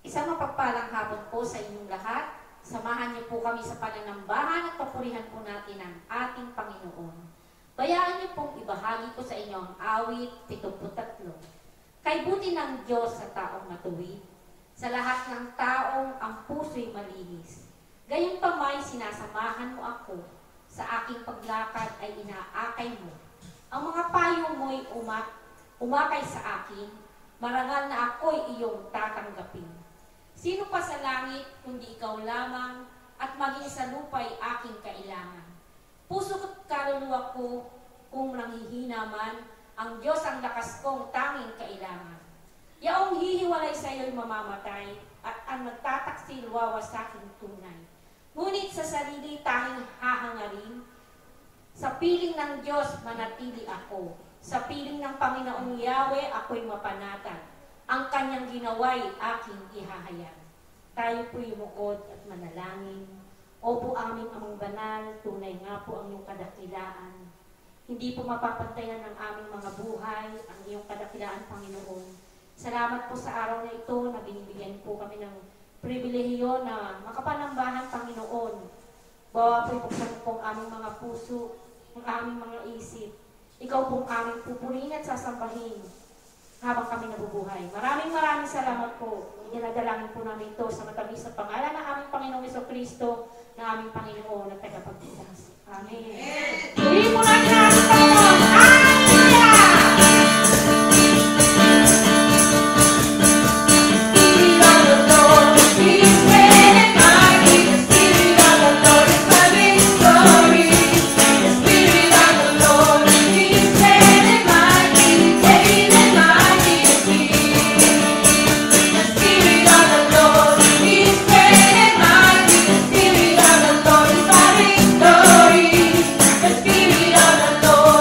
Isang mapagpalang hapon po sa inyong lahat. Samahan niyo po kami sa pananambahan at papurihan po natin ang ating Panginoon. Bayaan niyo pong ibahagi ko sa inyo ang awit 73. Kay buti ng Diyos sa taong matuwid, sa lahat ng taong ang puso'y malinis. Gayong pamay sinasamahan mo ako, sa aking paglakad ay inaakay mo. Ang mga payo mo'y umakay sa akin, marangal na ako'y iyong tatanggapin. Sino pa sa langit kundi ikaw lamang, at maging sa lupa'y aking kailangan. Puso ko't kaluluwa ko, kung nanghihina man, ang Diyos ang lakas kong tanging kailangan. Yaong hihiwalay sa iyo'y mamamatay, at ang nagtataksil wawasaking tunay. Ngunit sa sarili tanging hahangarin, sa piling ng Diyos manatili ako. Sa piling ng Panginoong Yahweh ako'y mapanatag. Ang kanyang ginawa'y aking ihahayag. Tayo po'y mukod at manalangin. Opo aming amang banal, tunay nga po ang iyong kadakilaan. Hindi po mapapantayan ng aming mga buhay ang iyong kadakilaan, Panginoon. Salamat po sa araw na ito na binibigyan po kami ng pribilehiyo na makapanambahan, Panginoon. Bawa po'y buksan po ang aming mga puso, ang aming mga isip. Ikaw pong aming pupurihin at sasambahin habang kami nabubuhay. Maraming salamat po. Dinadalangin po namin ito sa matamis na pangalan ng aming Panginoong Jesucristo, na aming Panginoon at tagapagligtas. Amen. Tuloy mo natin ang Panginoon. Hallelujah! The Spirit of the Lord.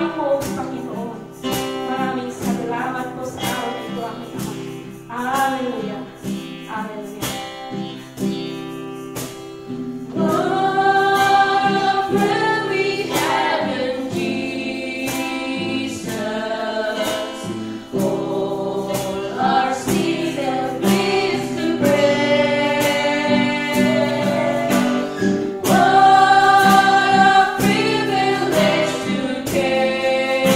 aming poong Panginoon. Maraming salamat po sa araw na ito, aming Ama. Hallelujah. Hallelujah. What a privilege to care.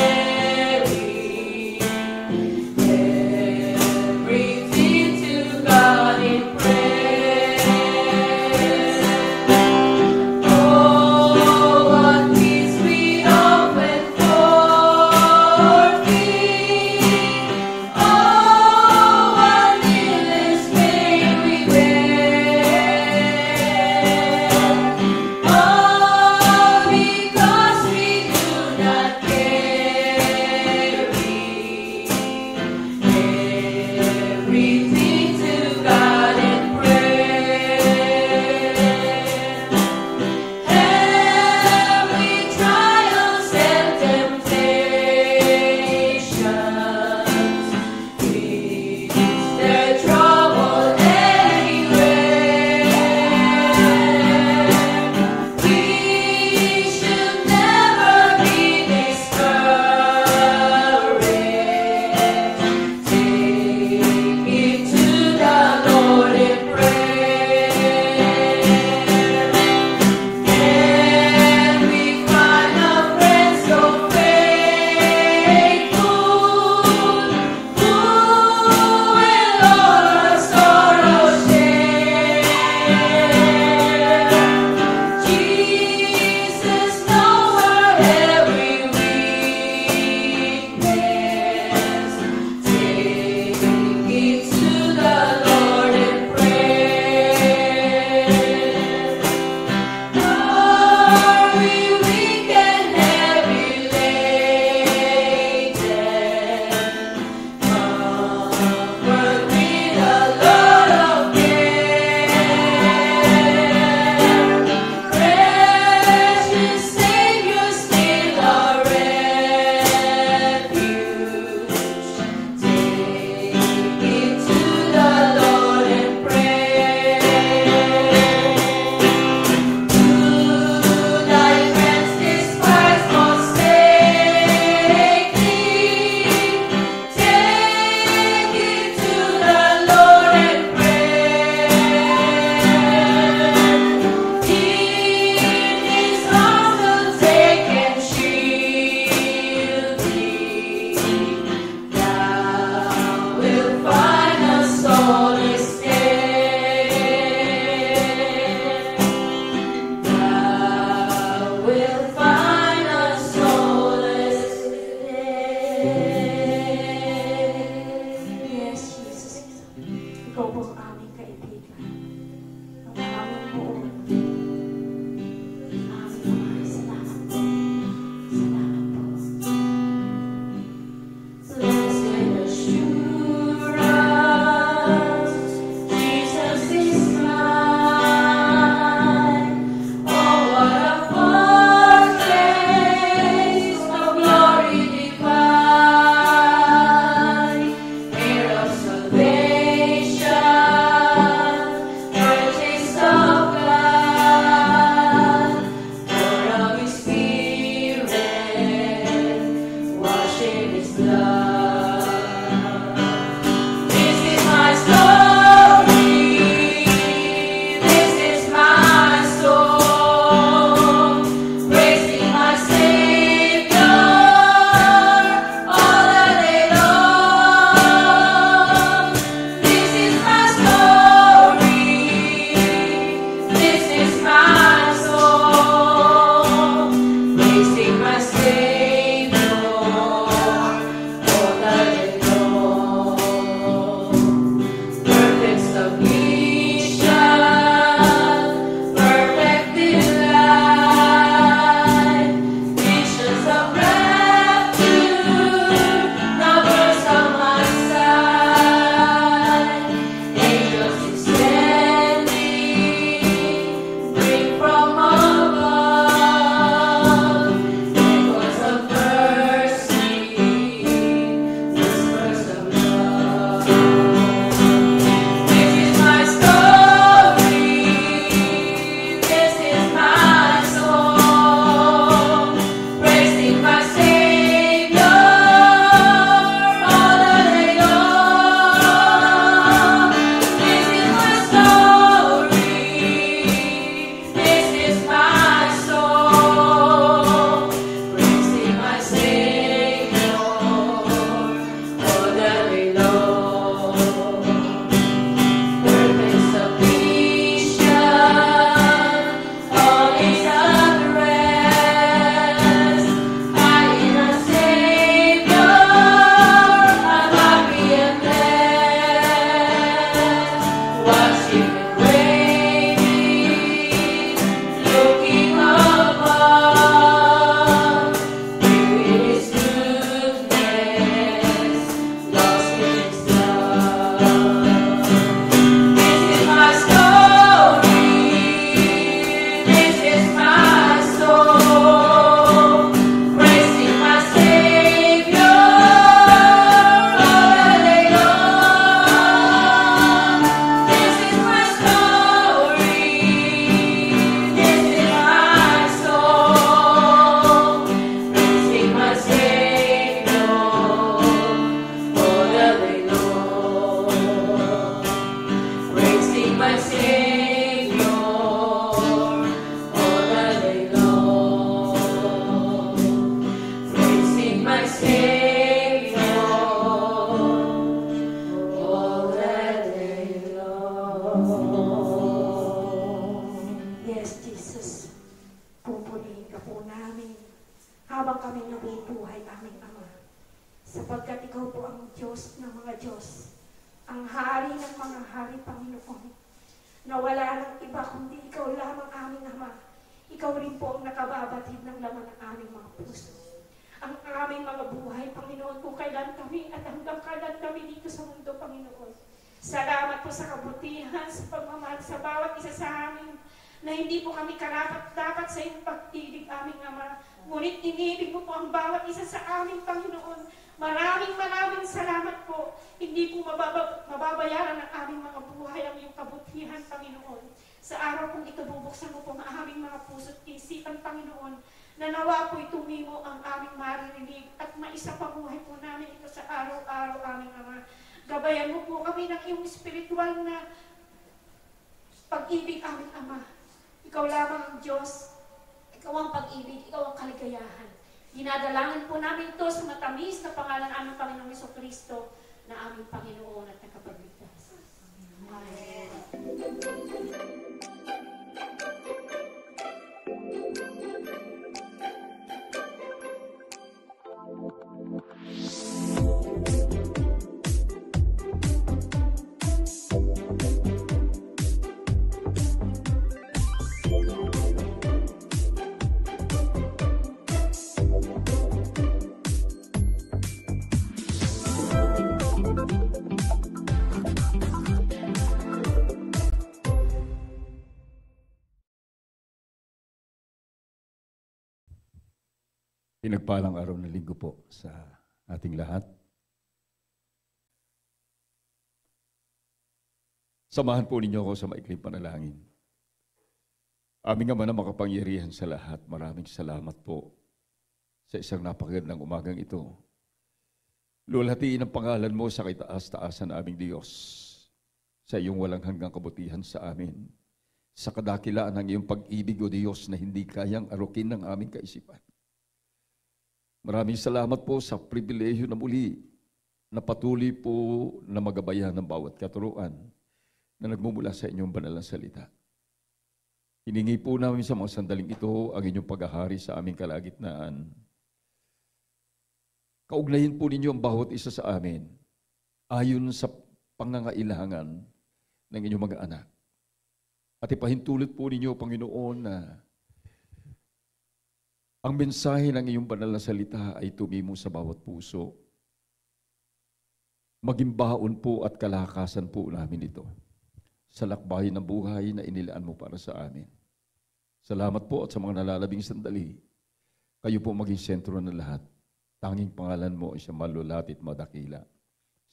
namin habang kami nabibuhay, aming Ama. Sapagkat ikaw po ang Diyos ng mga Diyos, ang hari ng mga hari, Panginoon, na wala nang iba kundi ikaw lamang aming Ama. Ikaw rin po ang nakababatid ng laman ng aming mga puso. Ang aming mga buhay, Panginoon, kung kailan kami at hanggang kailan kami dito sa mundo, Panginoon. Salamat po sa kabutihan, sa pagmamahal sa bawat isa sa amin, na hindi po kami karapat-dapat sa iyong pag-ibig, aming Ama. Ngunit inibig mo po ang bawat isa sa aming Panginoon. Maraming salamat po. Hindi po mababayaran ng aming mga buhay ang iyong kabutihan, Panginoon. Sa araw kong ito, bubuksan mo po ang aming mga puso't isipan, Panginoon, na nawa po'y tumimo ang aming maririnig at maisapabuhay po namin ito sa araw-araw, aming Ama. Gabayan mo po kami ng iyong spiritual na pag-ibig, aming Ama. Ikaw lamang ang Diyos, ikaw ang pag-ibig, ikaw ang kaligayahan. Dinadalangin po namin ito sa matamis na pangalan aming Panginoong Jesucristo na aming Panginoon at Tagapagligtas. Amen. Pinagpalang araw ng linggo po sa ating lahat. Samahan po ninyo ako sa maikling panalangin. Aming Ama na makapangyarihan sa lahat, maraming salamat po sa isang napakagandang umagang ito. Lulhatiin ang pangalan mo sa kitaas-taasan na aming Diyos, sa iyong walang hanggang kabutihan sa amin, sa kadakilaan ng iyong pag-ibig o Diyos na hindi kayang arukin ng aming kaisipan. Maraming salamat po sa pribilehyo na muli na patuloy po na magabayan ng bawat katuruan na nagmumula sa inyong banal na salita. Hiningi po namin sa mga sandaling ito ang inyong paghahari sa aming kalagitnaan. Kaugnayin po ninyo ang bawat isa sa amin ayon sa pangangailangan ng inyong mga anak. At ipahintulot po ninyo, Panginoon, na ang mensahe ng iyong banal na salita ay tumimo sa bawat puso. Maging baon po at kalakasan po namin ito sa lakbayin ng buhay na inilaan mo para sa amin. Salamat po at sa mga nalalabing sandali, kayo po maging sentro ng lahat. Tanging pangalan mo ay siyang malulapit madakila.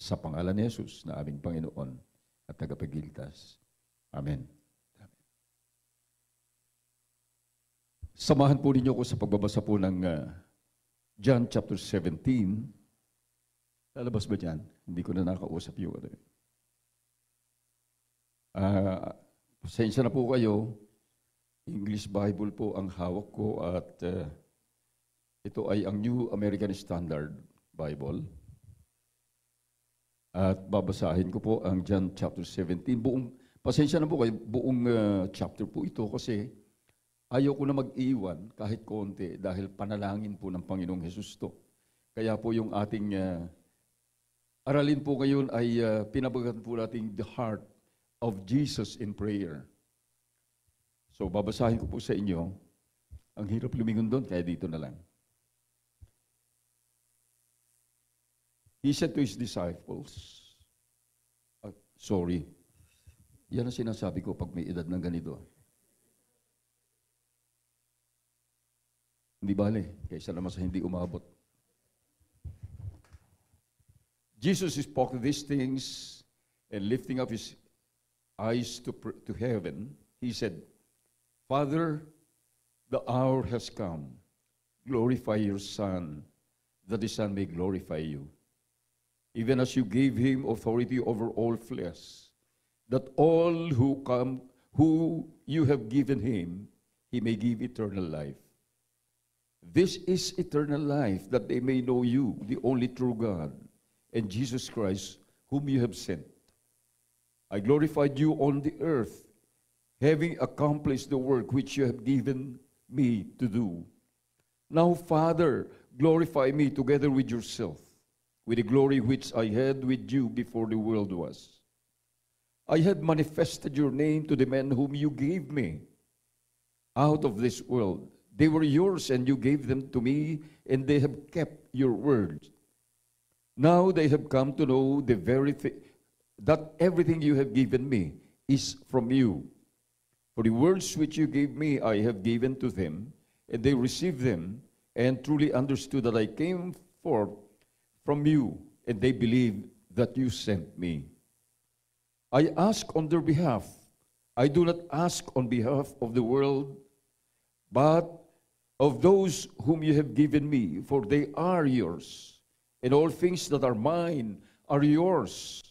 Sa pangalan ni Jesus na aming Panginoon at tagapagligtas. Amen. Samahan po ninyo ko sa pagbabasa po ng John chapter 17. Lalabas ba dyan? Hindi ko na nakausap yung ano. Pasensya na po kayo. English Bible po ang hawak ko at ito ay ang New American Standard Bible. At babasahin ko po ang John chapter 17. Pasensya na po kayo, buong chapter po ito kasi ayaw ko na mag-iwan kahit konti dahil panalangin po ng Panginoong Hesus to. Kaya po yung ating aralin po ngayon ay pinabagat po natin the heart of Jesus in prayer. So babasahin ko po sa inyo. Ang hirap lumingon doon, kaya dito na lang. He said to his disciples, yan ang sinasabi ko pag may edad ng ganito. Hindi bale, kaysa naman sa hindi umabot. Jesus spoke these things and lifting up his eyes to heaven, he said, Father, the hour has come. Glorify your Son, that the Son may glorify you. Even as you gave him authority over all flesh, that all who you have given him, he may give eternal life. This is eternal life, that they may know you, the only true God, and Jesus Christ, whom you have sent. I glorified you on the earth, having accomplished the work which you have given me to do. Now, Father, glorify me together with yourself, with the glory which I had with you before the world was. I had manifested your name to the men whom you gave me out of this world. They were yours, and you gave them to me, and they have kept your word. Now they have come to know the very that everything you have given me is from you. For the words which you gave me, I have given to them, and they received them, and truly understood that I came forth from you, and they believed that you sent me. I ask on their behalf. I do not ask on behalf of the world, but of those whom you have given me, for they are yours, and all things that are mine are yours,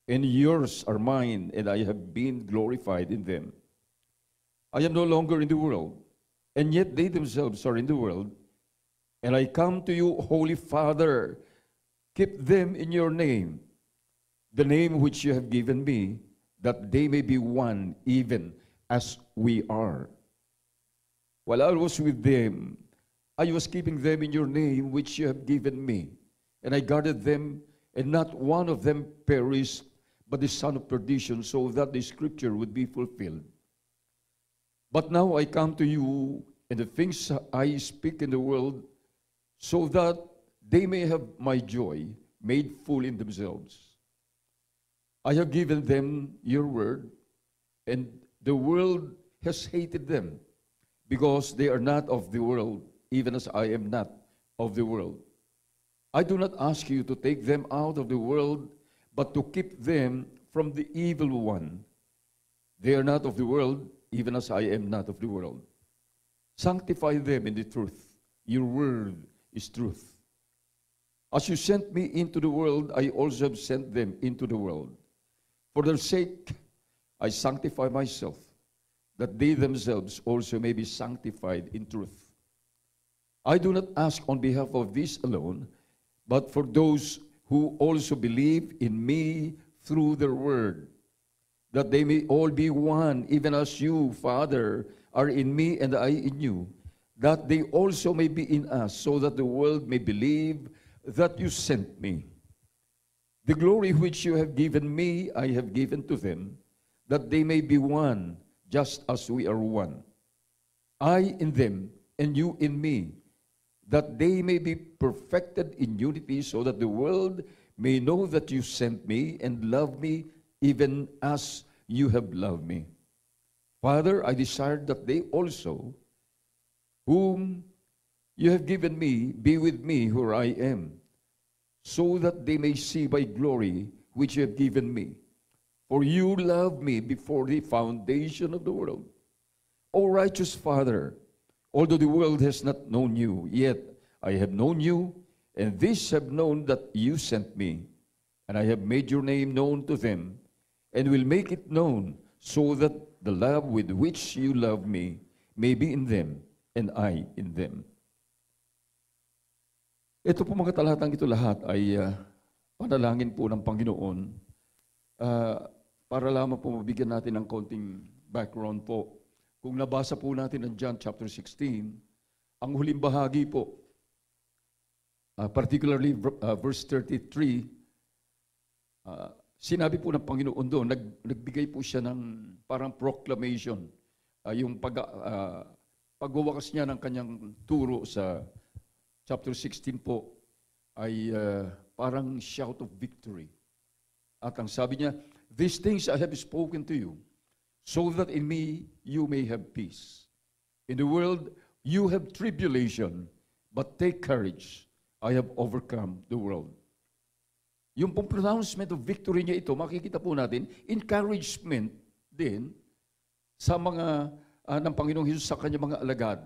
and yours are mine, and I have been glorified in them. I am no longer in the world, and yet they themselves are in the world, and I come to you, Holy Father, keep them in your name, the name which you have given me, that they may be one, even as we are. While I was with them, I was keeping them in your name which you have given me, and I guarded them, and not one of them perished, but the son of perdition, so that the scripture would be fulfilled. But now I come to you, and the things I speak in the world, so that they may have my joy made full in themselves. I have given them your word, and the world has hated them, because they are not of the world, even as I am not of the world. I do not ask you to take them out of the world, but to keep them from the evil one. They are not of the world, even as I am not of the world. Sanctify them in the truth. Your word is truth. As you sent me into the world, I also have sent them into the world. For their sake, I sanctify myself, that they themselves also may be sanctified in truth. I do not ask on behalf of these alone, but for those who also believe in me through their word, that they may all be one, even as you, Father, are in me and I in you, that they also may be in us, so that the world may believe that you sent me. The glory which you have given me, I have given to them, that they may be one, just as we are one. I in them, and you in me, that they may be perfected in unity, so that the world may know that you sent me and love me, even as you have loved me. Father, I desire that they also, whom you have given me, be with me where I am, so that they may see my glory which you have given me. For you loved me before the foundation of the world. O righteous Father, although the world has not known you, yet I have known you, and these have known that you sent me, and I have made your name known to them, and will make it known, so that the love with which you love me may be in them, and I in them. Ito po mga talatang ito lahat ay panalangin po ng Panginoon para lamang po mabigyan natin ng konting background po. Kung nabasa po natin ang John chapter 16, ang huling bahagi po, particularly verse 33, sinabi po ng Panginoon doon, nagbigay po siya ng parang proclamation, yung pagwawakas niya ng kanyang turo sa chapter 16 po ay parang shout of victory. At ang sabi niya, these things I have spoken to you, so that in me you may have peace. In the world you have tribulation, but take courage, I have overcome the world. Yung pong pronouncement of victory niya ito, makikita po natin, encouragement din sa mga ng Panginoong Hesus sa kanyang mga alagad.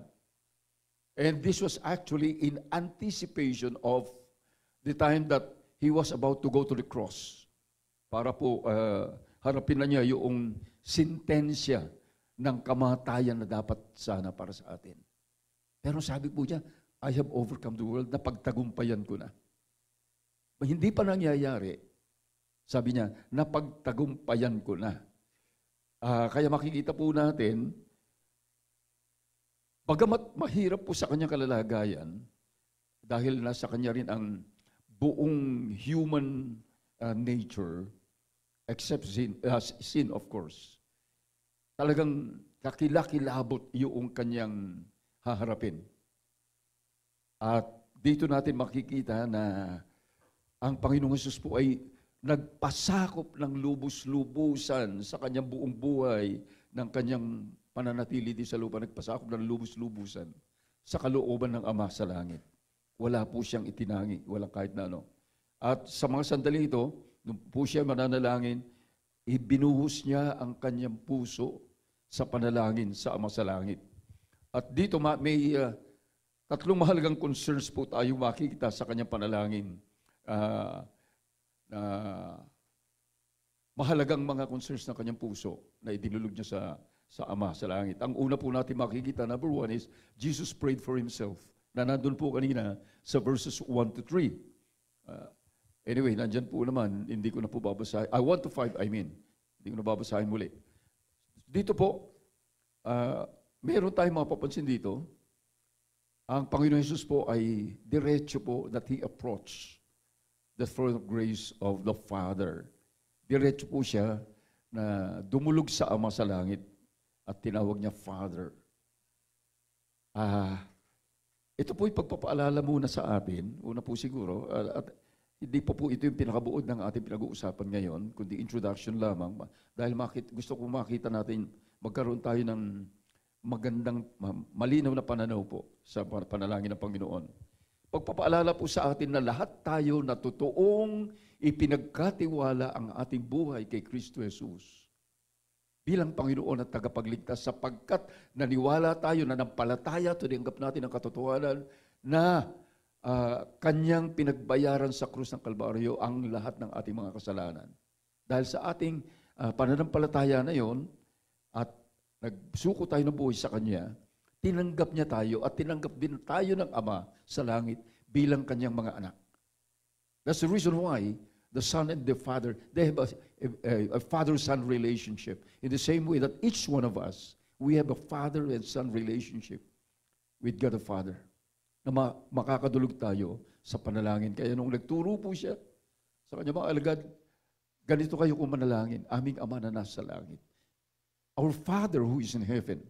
And this was actually in anticipation of the time that he was about to go to the cross para po harapin na niya yung sentensya ng kamatayan na dapat sana para sa atin. Pero sabi po niya, I have overcome the world, napagtagumpayan ko na. Hindi pa nangyayari. Sabi niya, napagtagumpayan ko na. Kaya makikita po natin, Bagamat mahirap po sa kanyang kalalagayan, dahil nasa kanya rin ang buong human nature, except sin of course, talagang kakilakilabot yung kanyang haharapin. At dito natin makikita na ang Panginoong Hesus po ay nagpasakop ng lubos-lubusan sa kanyang buong buhay, ng kanyang pananatili di sa lupa, nagpasakop ng lubos-lubusan sa kalooban ng Ama sa langit. Wala po siyang itinangi, walang kahit na ano. At sa mga sandali ito, nung po siya mananalangin, ibinuhos niya ang kanyang puso sa panalangin sa Ama sa langit. At dito may tatlong mahalagang concerns po tayo makikita sa kanyang panalangin. Mahalagang mga concerns ng kanyang puso na idinulog niya sa Ama sa langit. Ang una po natin makikita, number one is, Jesus prayed for himself. Na nandun po kanina sa verses 1 to 3. Anyway, nandyan po naman, hindi ko na po babasahin. 1 to 5, Hindi ko na babasahin muli. Dito po, meron tayong mapapansin dito. Ang Panginoon Jesus po ay diretso po that He approached the throne of grace of the Father. Diretso po siya na dumulog sa Ama sa langit at tinawag niya Father. Ito po yung pagpapaalala muna sa atin, una po siguro, at hindi pa po ito yung pinakabuod ng ating pinag-uusapan ngayon, kundi introduction lamang. Dahil gusto kong makita natin, magkaroon tayo ng magandang, malinaw na pananaw po sa panalangin ng Panginoon. Pagpapaalala po sa atin na lahat tayo na totoong ipinagkatiwala ang ating buhay kay Kristo Jesus bilang Panginoon at tagapagligtas, sapagkat naniwala tayo, nanampalataya, tinanggap natin ang katotohanan na Kanyang pinagbayaran sa krus ng Kalbaryo ang lahat ng ating mga kasalanan. Dahil sa ating pananampalataya na yon at nagsuko tayo ng buhay sa Kanya, tinanggap niya tayo at tinanggap din tayo ng Ama sa langit bilang Kanyang mga anak. That's the reason why the Son and the Father, they have a father-son relationship. In the same way that each one of us, we have a father and son relationship with God the Father, na makakadulog tayo sa panalangin. Kaya nung nagturo po siya sa kanyang mga alagad, ganito kayo kung manalangin, aming Ama na nasa langit. Our Father who is in heaven.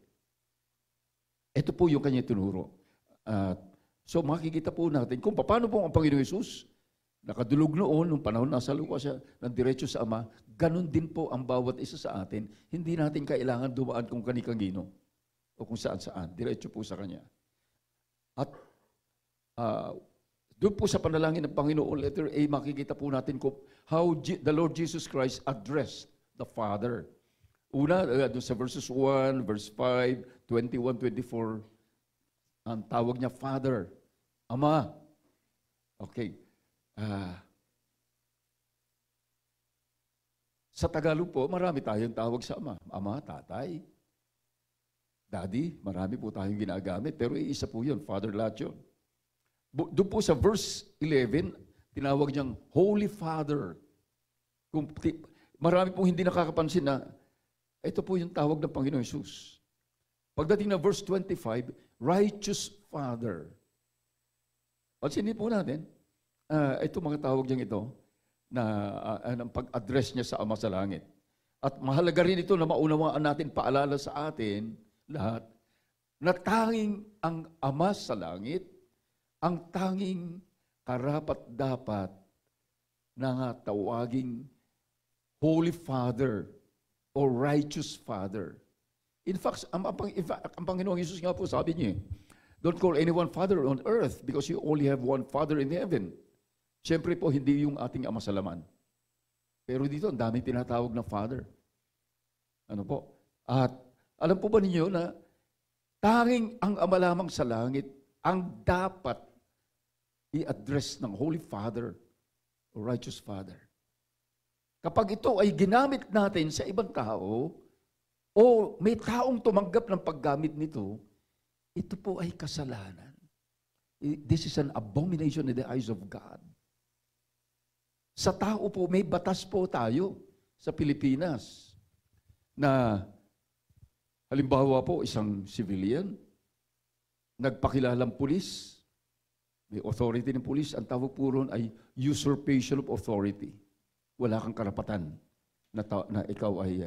Ito po yung kanyang tinuro. So makikita po natin kung paano po ang Panginoon Hesus nakadulog noon, nung panahon nasa lupa siya, ng diretso sa Ama, ganun din po ang bawat isa sa atin. Hindi natin kailangan dumaan kung kani-kanino o kung saan-saan. Diretso po sa Kanya. At doon po sa panalangin ng Panginoon, letter A, makikita po natin kung how the Lord Jesus Christ addressed the Father. Una, doon sa verses 1, verse 5, 21, 24, ang tawag niya Father, Ama. Okay. Sa Tagalog po, marami tayong tawag sa Ama. Ama, Tatay, Daddy, marami po tayong ginagamit. Pero isa po yun, Father lahat yun. Doon po sa verse 11, tinawag niyang Holy Father. Marami pong hindi nakakapansin na ito po yung tawag ng Panginoon Jesus. Pagdating na verse 25, Righteous Father. Pansinin po natin, ito mga tawag niyang ito na ang pag-address niya sa Ama sa Langit. At mahalaga rin ito na maunawaan natin, paalala sa atin lahat, na tanging ang Ama sa Langit, ang tanging karapat-dapat na tawaging Holy Father or Righteous Father. In fact, ang Panginoong Hesus nga po sabi niya, don't call anyone Father on earth because you only have one Father in heaven. Siyempre po, hindi yung ating Ama sa laman. Pero dito, ang daming tinatawag na Father. Ano po? At alam po ba ninyo na tanging ang Ama lamang sa langit ang dapat i-address ng Holy Father o Righteous Father. Kapag ito ay ginamit natin sa ibang tao o may taong tumanggap ng paggamit nito, ito po ay kasalanan. This is an abomination in the eyes of God. Sa tao po, may batas po tayo sa Pilipinas na halimbawa po isang civilian nagpakilalang pulis, may authority ng pulis, ang tawag po ron ay usurpation of authority. Wala kang karapatan na ikaw ay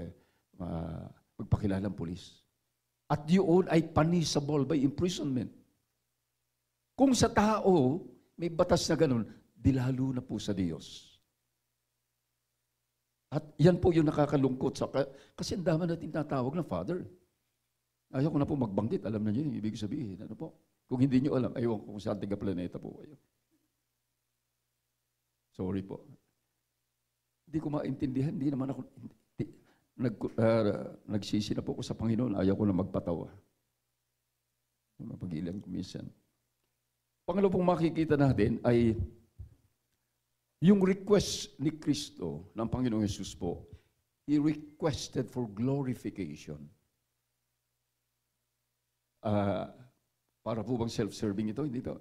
magpakilalang pulis. At yun ay punishable by imprisonment. Kung sa tao, may batas na ganun, dilalo na po sa Diyos. At yan po yung nakakalungkot. Kasi ang dami natin tatawag na Father. Ayaw ko na po magbanggit. Alam na niyo yung ibig sabihin. Ano po? Kung hindi niyo alam, ayaw ko kung saan tiga planeta po kayo. Sorry po. Hindi ko maintindihan. Hindi naman ako... nagsisi na po ko sa Panginoon. Ayaw ko na magpatawa. Mapag-ilan ko minsan. Pangalawa pong makikita natin ay yung request ni Kristo ng Panginoong Yesus po, He requested for glorification. Para po bang self-serving ito? Hindi ito.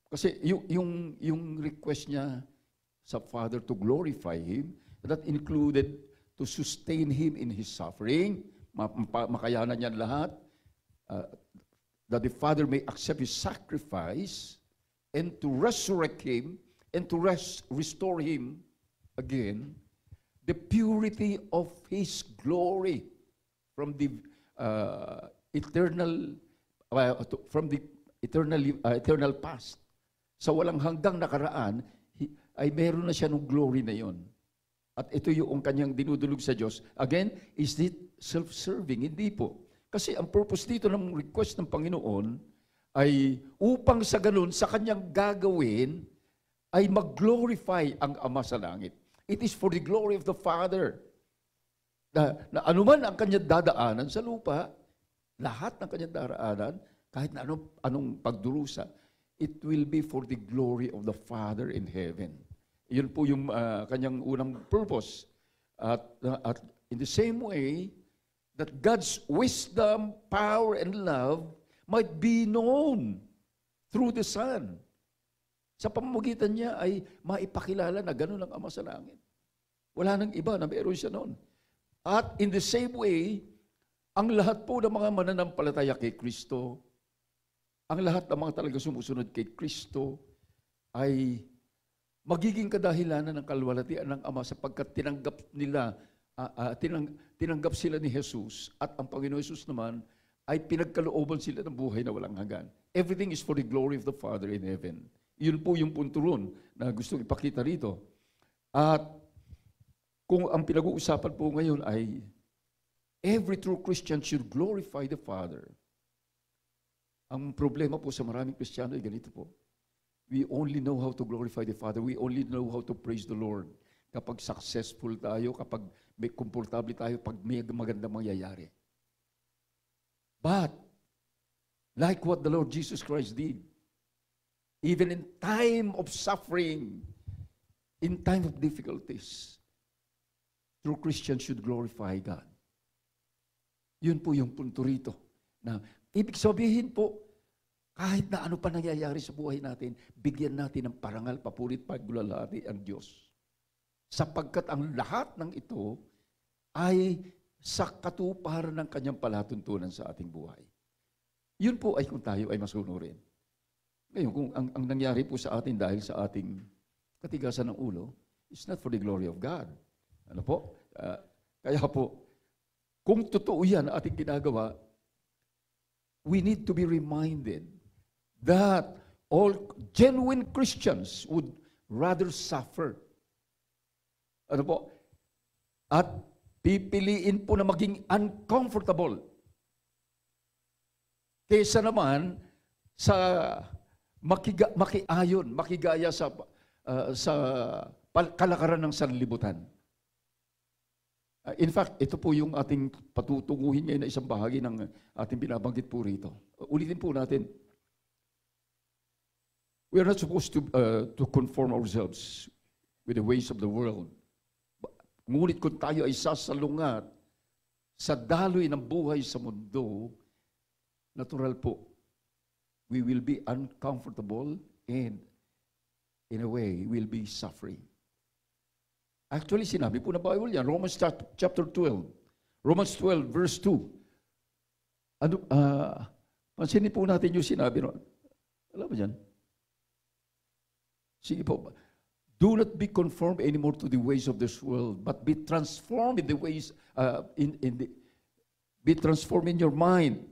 Kasi yung request niya sa Father to glorify Him, that included to sustain Him in His suffering, makayanan niya lahat, that the Father may accept His sacrifice, and to resurrect Him, and to restore Him again, the purity of His glory from the eternal eternal past. Sa walang hanggang nakaraan, ay meron na siya ng glory na yon. At ito yung kanyang dinudulog sa Diyos. Again, is it self-serving? Hindi po. Kasi ang purpose dito ng request ng Panginoon ay upang sa ganun, sa kanyang gagawin, ay mag-glorify ang Ama sa langit. It is for the glory of the Father. Na anuman ang kanyang dadaanan sa lupa, lahat ng kanyang daraanan, kahit na anong pagdurusa, it will be for the glory of the Father in heaven. Yun po yung kanyang unang purpose. At in the same way, that God's wisdom, power, and love might be known through the Son. Sa pamamagitan niya ay maipakilala na gano'n ang Ama sa langit. Wala nang iba na meron siya noon. At in the same way, ang lahat po ng mga mananampalataya kay Kristo, ang lahat ng mga talaga sumusunod kay Kristo, ay magiging kadahilanan ng kalwalhatian ng Ama sapagkat tinanggap sila ni Jesus at ang Panginoon Jesus naman ay pinagkalooban sila ng buhay na walang hanggan. Everything is for the glory of the Father in heaven. Yun po yung punto ron na gusto ipakita rito. At kung ang pinag-uusapan po ngayon ay every true Christian should glorify the Father. Ang problema po sa maraming Kristiyano ay ganito po. We only know how to glorify the Father. We only know how to praise the Lord. Kapag successful tayo, kapag may komportable tayo, pag may magandang mangyayari. But, like what the Lord Jesus Christ did, even in time of suffering, in time of difficulties, true Christians should glorify God. Yun po yung punto rito. Na, ibig sabihin po, kahit na ano pa nangyayari sa buhay natin, bigyan natin ng parangal, papurit, pagbulalhati ang Diyos. Sapagkat ang lahat ng ito ay sa katuparan ng kanyang palatuntunan sa ating buhay. Yun po ay kung tayo ay masunurin. Ngayon, kung ang nangyari po sa atin dahil sa ating katigasan ng ulo, it's not for the glory of God. Ano po? Kaya po, kung totoo yan ating ginagawa, we need to be reminded that all genuine Christians would rather suffer. Ano po? At pipiliin po na maging uncomfortable kaysa naman sa makiayon, makigaya sa kalakaran ng sanlibutan. In fact, ito po yung ating patutunguhin ngayon na isang bahagi ng ating binabanggit po rito. Ulitin po natin. We are not supposed to conform ourselves with the ways of the world. Ngunit kung tayo ay sasalungat sa daloy ng buhay sa mundo, natural po, we will be uncomfortable and in a way, we'll be suffering. Actually, sinabi po na Bible yan, Romans chapter 12. Romans 12, verse 2. Pansinin po natin yung sinabi ron. Alam mo dyan? Sige po. Do not be conformed anymore to the ways of this world, but be transformed in the ways, be transformed in your mind.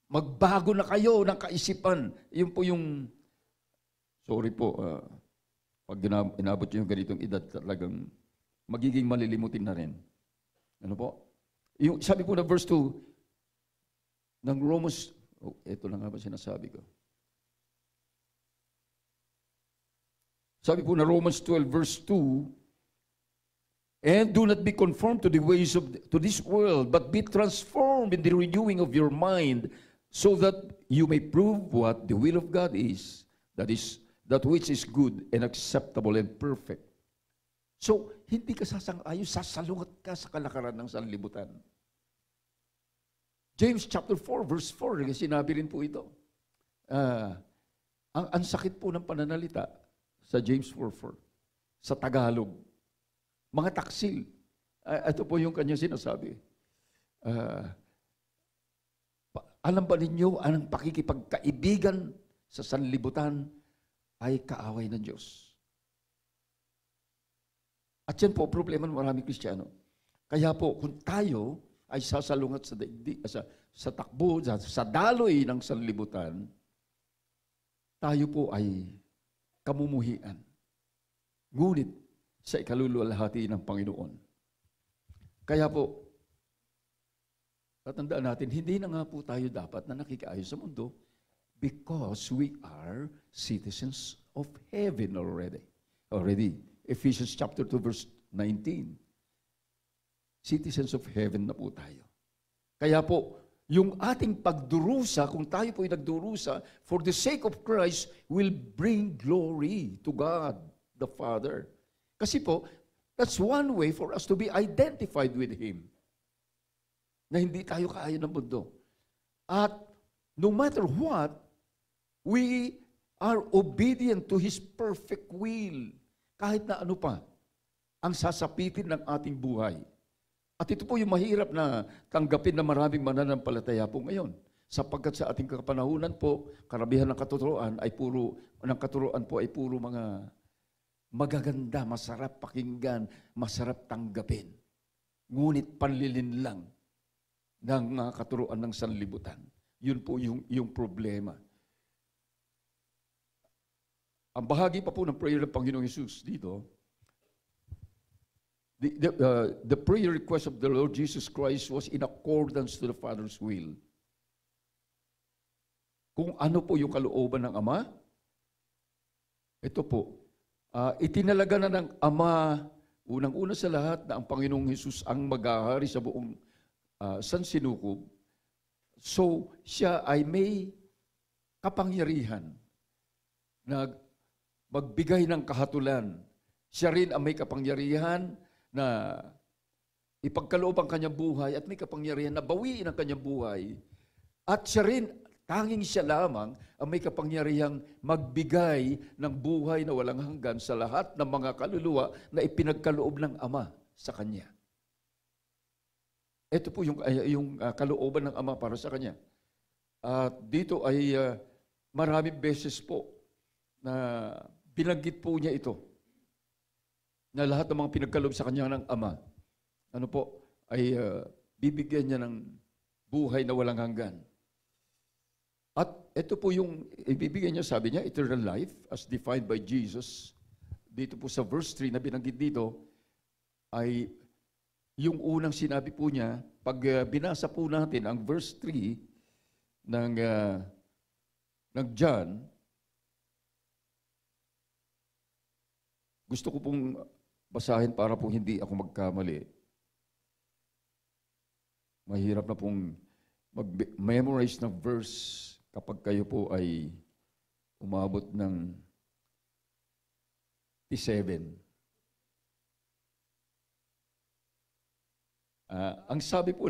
Magbago na kayo ng kaisipan. Yun po yung, sorry po, pag inabot yung ganitong edad, talagang magiging malilimutin na rin. Ano po? Yung, sabi po na verse 2, ng Romans, ito na nga ba sinasabi ko? Sabi po na Romans 12 verse 2, and do not be conformed to the ways to this world, but be transformed in the renewing of your mind, so that you may prove what the will of God is, that which is good and acceptable and perfect. So, hindi ka sasang-ayon, sasalungat ka sa kalakaran ng sanlibutan. James chapter 4 verse 4, sinabi rin po ito. Ang sakit po ng pananalita sa James 4:4, sa Tagalog. Mga taksil. Ito po yung kanya sinasabi. Alam ba ninyo, ang pakikipagkaibigan sa sanlibutan ay kaaway ng Diyos? At yan po, problema ng maraming Kristiyano. Kaya po, kung tayo ay sasalungat sa takbo, sa daloy ng sanlibutan, tayo po ay kamumuhian. Ngunit sa ikaluluwalhati ng Panginoon. Kaya po, tatandaan natin, hindi na nga po tayo dapat na nakikiayos sa mundo because we are citizens of heaven already. Ephesians chapter 2 verse 19. Citizens of heaven na po tayo. Kaya po, yung ating pagdurusa, kung tayo po ay nagdurusa, for the sake of Christ, will bring glory to God, the Father. Kasi po, that's one way for us to be identified with Him. Na hindi tayo kaayon ng mundo. At no matter what, we are obedient to His perfect will. Kahit na ano pa, ang sasapitin ng ating buhay. At ito po yung mahirap na tanggapin na maraming mananampalataya po ngayon. Sapagkat sa ating kapanahunan po, karamihan ng katuruan po ay puro mga magaganda, masarap pakinggan, masarap tanggapin. Ngunit panlilin lang ng katuruan ng sanlibutan. Yun po yung problema. Ang bahagi pa po ng prayer ng Panginoong Hesus dito, the prayer request of the Lord Jesus Christ was in accordance to the Father's will. Kung ano po yung kalooban ng Ama, ito po, itinalaga na ng Ama, unang-una sa lahat, na ang Panginoong Hesus ang maghahari sa buong sansinukob. So, siya ay may kapangyarihan na magbigay ng kahatulan. Siya rin ang may kapangyarihan na ipagkaloob ang kanyang buhay at may kapangyarihan na bawiin ang kanyang buhay. At siya rin, tanging siya lamang ang may kapangyarihang magbigay ng buhay na walang hanggan sa lahat ng mga kaluluwa na ipinagkaloob ng Ama sa Kanya. Ito po yung kalooban ng Ama para sa Kanya. At dito ay maraming beses po na binanggit po niya ito. Na lahat ng mga pinagkaloob sa Kanya ng Ama, ano po, ay bibigyan niya ng buhay na walang hanggan. At ito po yung ibibigay niya, sabi niya, eternal life as defined by Jesus. Dito po sa verse 3 na binanggit dito, ay yung unang sinabi po niya, pag binasa po natin ang verse 3 ng John, gusto ko pong basahin para po hindi ako magkamali. Mahirap na pong mag-memorize ng verse kapag kayo po ay umabot ng 7. Ang sabi po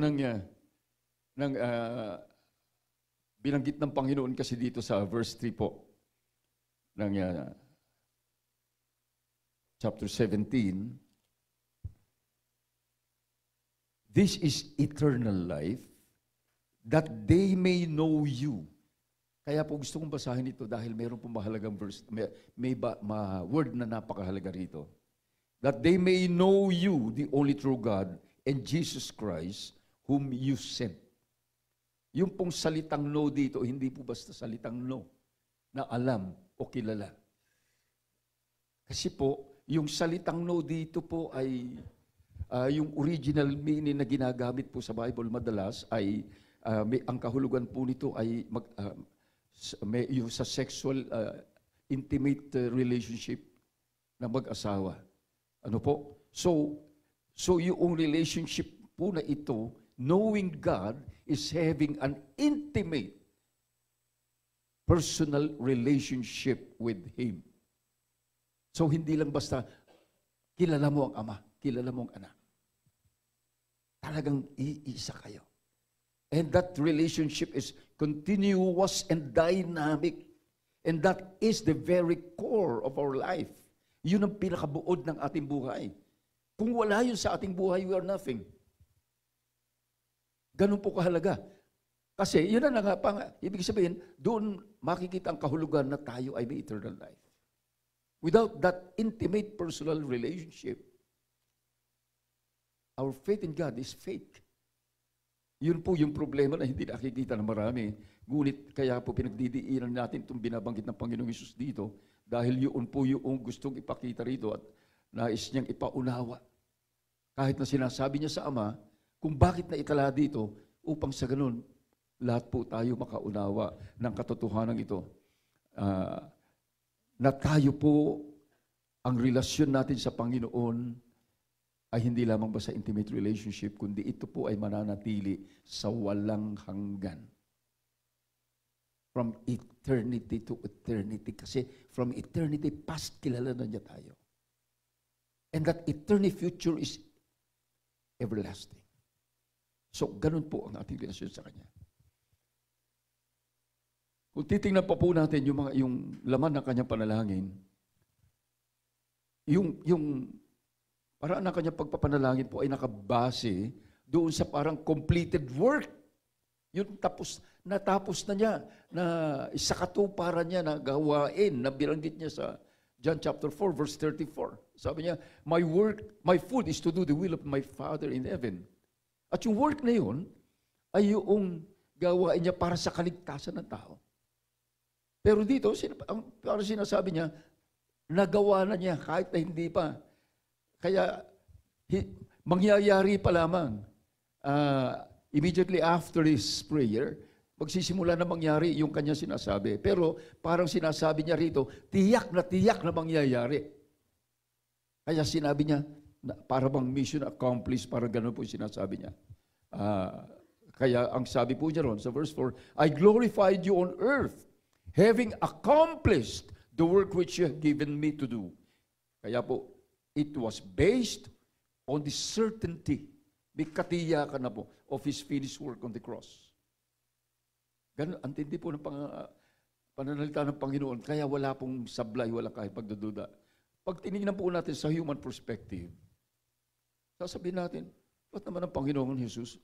binanggit ng Panginoon kasi dito sa verse 3 po ng chapter 17, this is eternal life, that they may know you. Kaya po gusto kong basahin ito dahil mayroon pong mahalagang verse, word na napakahalaga rito. That they may know you, the only true God, and Jesus Christ, whom you sent. Yung pong salitang know dito, hindi po basta salitang know, na alam o kilala. Kasi po, yung salitang know dito po ay, yung original meaning na ginagamit po sa Bible madalas ay, ang kahulugan po nito ay yung sa sexual, intimate relationship na mag-asawa. Ano po? So yung relationship po na ito, knowing God is having an intimate personal relationship with Him. So hindi lang basta kilala mo ang Ama, kilala mo ang Anak. Talagang iisa kayo. And that relationship is continuous and dynamic. And that is the very core of our life. Yun ang pinakabuod ng ating buhay. Kung wala yun sa ating buhay, we are nothing. Ganun po kahalaga. Kasi yun na nga, ibig sabihin, doon makikita ang kahulugan na tayo ay may eternal life. Without that intimate personal relationship, our faith in God is fake. Yun po yung problema na hindi nakikita ng marami. Ngunit kaya po pinagdidiinan natin itong binabanggit ng Panginoong Hesus dito dahil yun po yung gustong ipakita rito at nais niyang ipaunawa. Kahit na sinasabi niya sa Ama, kung bakit na itala dito upang sa ganun, lahat po tayo makaunawa ng katotohanan ito. Na tayo po, ang relasyon natin sa Panginoon ay hindi lamang ba sa intimate relationship, kundi ito po ay mananatili sa walang hanggan. From eternity to eternity. Kasi from eternity past, kilala na niya tayo. And that eternity future is everlasting. So, ganun po ang ating relasyon sa Kanya. Kung titingnan pa po natin yung laman ng Kanyang panalangin, yung parang ang Kanyang pagpapanalangin po ay nakabase doon sa parang completed work. Yun natapos na niya, na isakatuparan niya na gawain, na bilanggit niya sa John chapter 4, verse 34. Sabi niya, my food is to do the will of my Father in heaven. At yung work na yun, ay yung gawain niya para sa kaligtasan ng tao. Pero dito, parang sinasabi niya, nagawa na niya kahit na hindi pa. Kaya, mangyayari pa lamang. Immediately after his prayer, magsisimula na mangyari yung kanya sinasabi. Pero parang sinasabi niya rito, tiyak na mangyayari. Kaya sinabi niya, para bang mission accomplished, parang gano'n po yung sinasabi niya. Kaya ang sabi po niya ron sa verse 4, I glorified you on earth, having accomplished the work which you have given me to do. Kaya po, it was based on the certainty, may katiyakan na po, of His finished work on the cross. Ganun, antindi po ng pananalita ng Panginoon, kaya wala pong sablay, wala kahit pagdududa. Pag tinignan po natin sa human perspective, sasabihin natin, ba't naman ang Panginoon Jesus,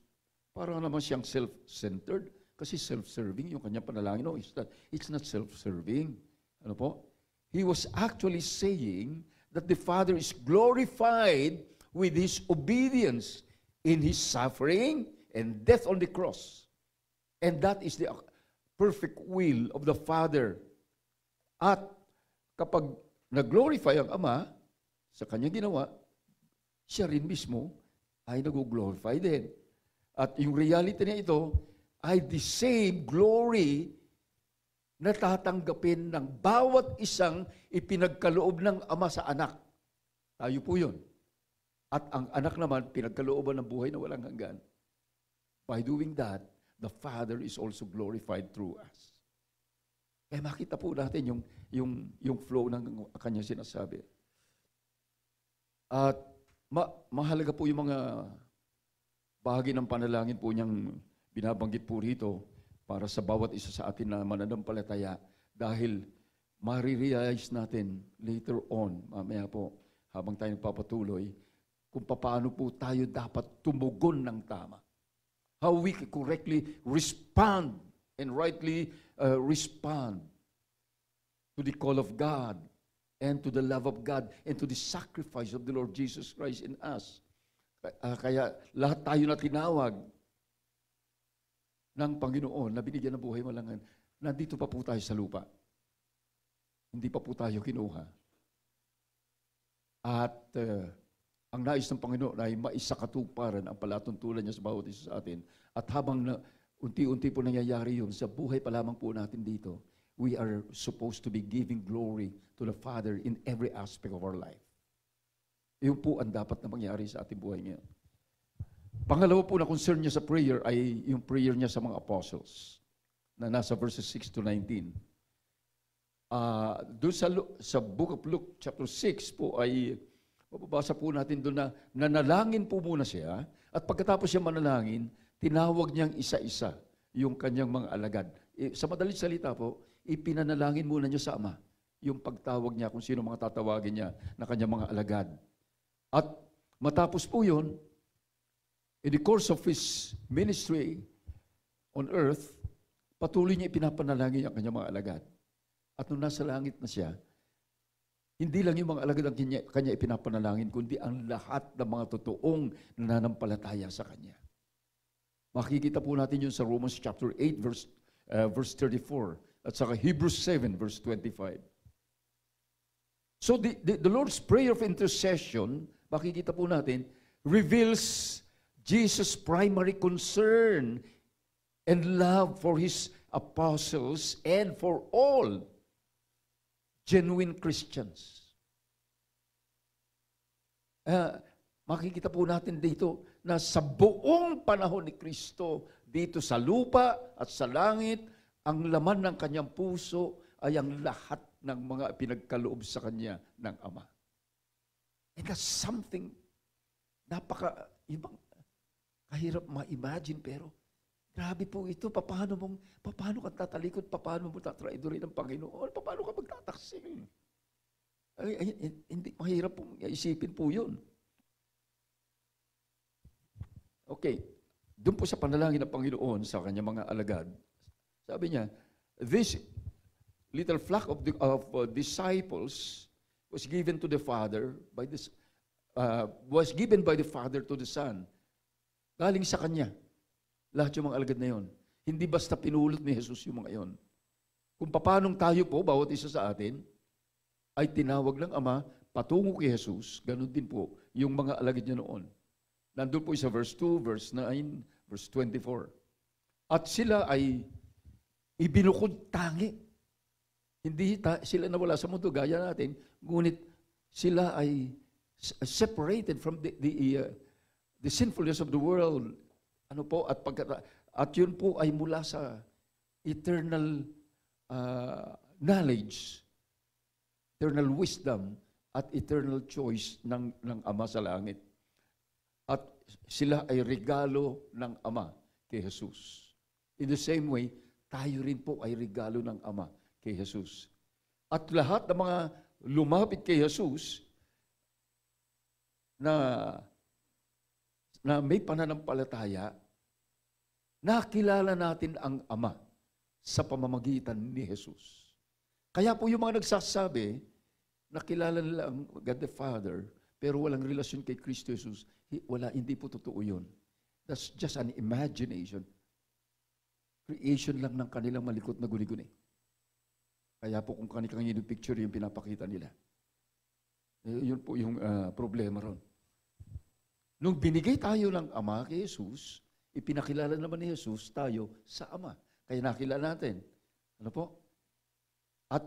parang naman siyang self-centered, kasi self-serving yung kanyang panalangin. No, it's not self-serving. Ano po? He was actually saying that the Father is glorified with His obedience in His suffering and death on the cross. And that is the perfect will of the Father. At kapag nag-glorify ang Ama sa kanyang ginawa, siya rin mismo ay nag-glorify din. At yung reality na ito ay the same glory na tatanggapin ng bawat isang ipinagkaloob ng Ama sa anak. Tayo po yun. At ang anak naman, pinagkalooban ng buhay na walang hanggan. By doing that, the Father is also glorified through us. Kaya makita po natin yung flow ng kanyang sinasabi. At mahalaga po yung mga bahagi ng panalangin po niyang binabanggit po rito para sa bawat isa sa atin na mananampalataya dahil marirealize natin later on, mamaya po, habang tayo nagpapatuloy, kung paano po tayo dapat tumugon ng tama. how we can correctly respond and rightly respond to the call of God and to the love of God and to the sacrifice of the Lord Jesus Christ in us. Kaya lahat tayo na tinawag ng Panginoon na binigyan ng buhay malangan, nandito pa po tayo sa lupa. Hindi pa po tayo kinuha. At ang nais ng Panginoon ay maisakatuparan ang palatuntunan niya sa bawat isa sa atin. At habang unti-unti po nangyayari yun, sa buhay pa lamang po natin dito, we are supposed to be giving glory to the Father in every aspect of our life. Yun po ang dapat na mangyari sa ating buhay ngayon. Pangalawa po na concern niya sa prayer ay yung prayer niya sa mga apostles na nasa verses 6 to 19. Doon sa book of Luke chapter 6 po ay mababasa po natin doon na nanalangin po muna siya at pagkatapos siya manalangin, tinawag niyang isa-isa yung kanyang mga alagad. Sa madaling salita po, ipinanalangin muna niya sa Ama yung pagtawag niya kung sino mga tatawagin niya na kanyang mga alagad. At matapos po yun, in the course of His ministry on earth, patuloy niya ipinapanalangin ang kanyang mga alagad. At nung nasa langit na siya, hindi lang yung mga alagad ang kanya ipinapanalangin, kundi ang lahat ng mga totoong nananampalataya sa kanya. Makikita po natin yun sa Romans chapter 8 verse 34 at saka Hebrews 7 verse 25. So the Lord's prayer of intercession, makikita po natin, reveals Jesus' primary concern and love for His apostles and for all genuine Christians. Makikita po natin dito na sa buong panahon ni Kristo, dito sa lupa at sa langit, ang laman ng kanyang puso ay ang lahat ng mga pinagkaloob sa kanya ng Ama. And that's something ibang kahirap ma-imagine, pero grabe po ito. Paano ka tatalikod? Paano mo tatraidorin ng Panginoon? Paano ka magtataksil? Hindi, mahirap pong isipin po yun. Okay, doon po sa panalangin ng Panginoon sa kanyang mga alagad, sabi niya, this little flock of disciples was given to the Father was given by the Father to the Son. Galing sa kanya. Lahat yung mga alagad na yon. Hindi basta pinulot ni Jesus yung mga yon. Kung paanong tayo po, bawat isa sa atin, ay tinawag ng Ama patungo kay Jesus, ganun din po yung mga alagad niya noon. Nandun po sa verse 2, verse 9, verse 24. At sila ay ibinukod tangi. Hindi sila nawala sa mundo, gaya natin, ngunit sila ay separated from the sinfulness of the world. At yun po ay mula sa eternal knowledge, eternal wisdom, at eternal choice ng Ama sa langit. At sila ay regalo ng Ama kay Jesus. In the same way, tayo rin po ay regalo ng Ama kay Jesus. At lahat ng mga lumapit kay Jesus na may pananampalataya, nakilala natin ang Ama sa pamamagitan ni Jesus. Kaya po yung mga nagsasabi, nakilala nila ang God the Father, pero walang relasyon kay Kristo Jesus, hindi po totoo yun. That's just an imagination. Creation lang ng kanilang malikot na guni-guni. Kaya po kung kanilang picture yung pinapakita nila. Yun po yung problema ron. Nung binigay tayo ng Ama kay Jesus, ipinakilala naman ni Jesus tayo sa Ama. Kaya nakilala natin. Ano po? At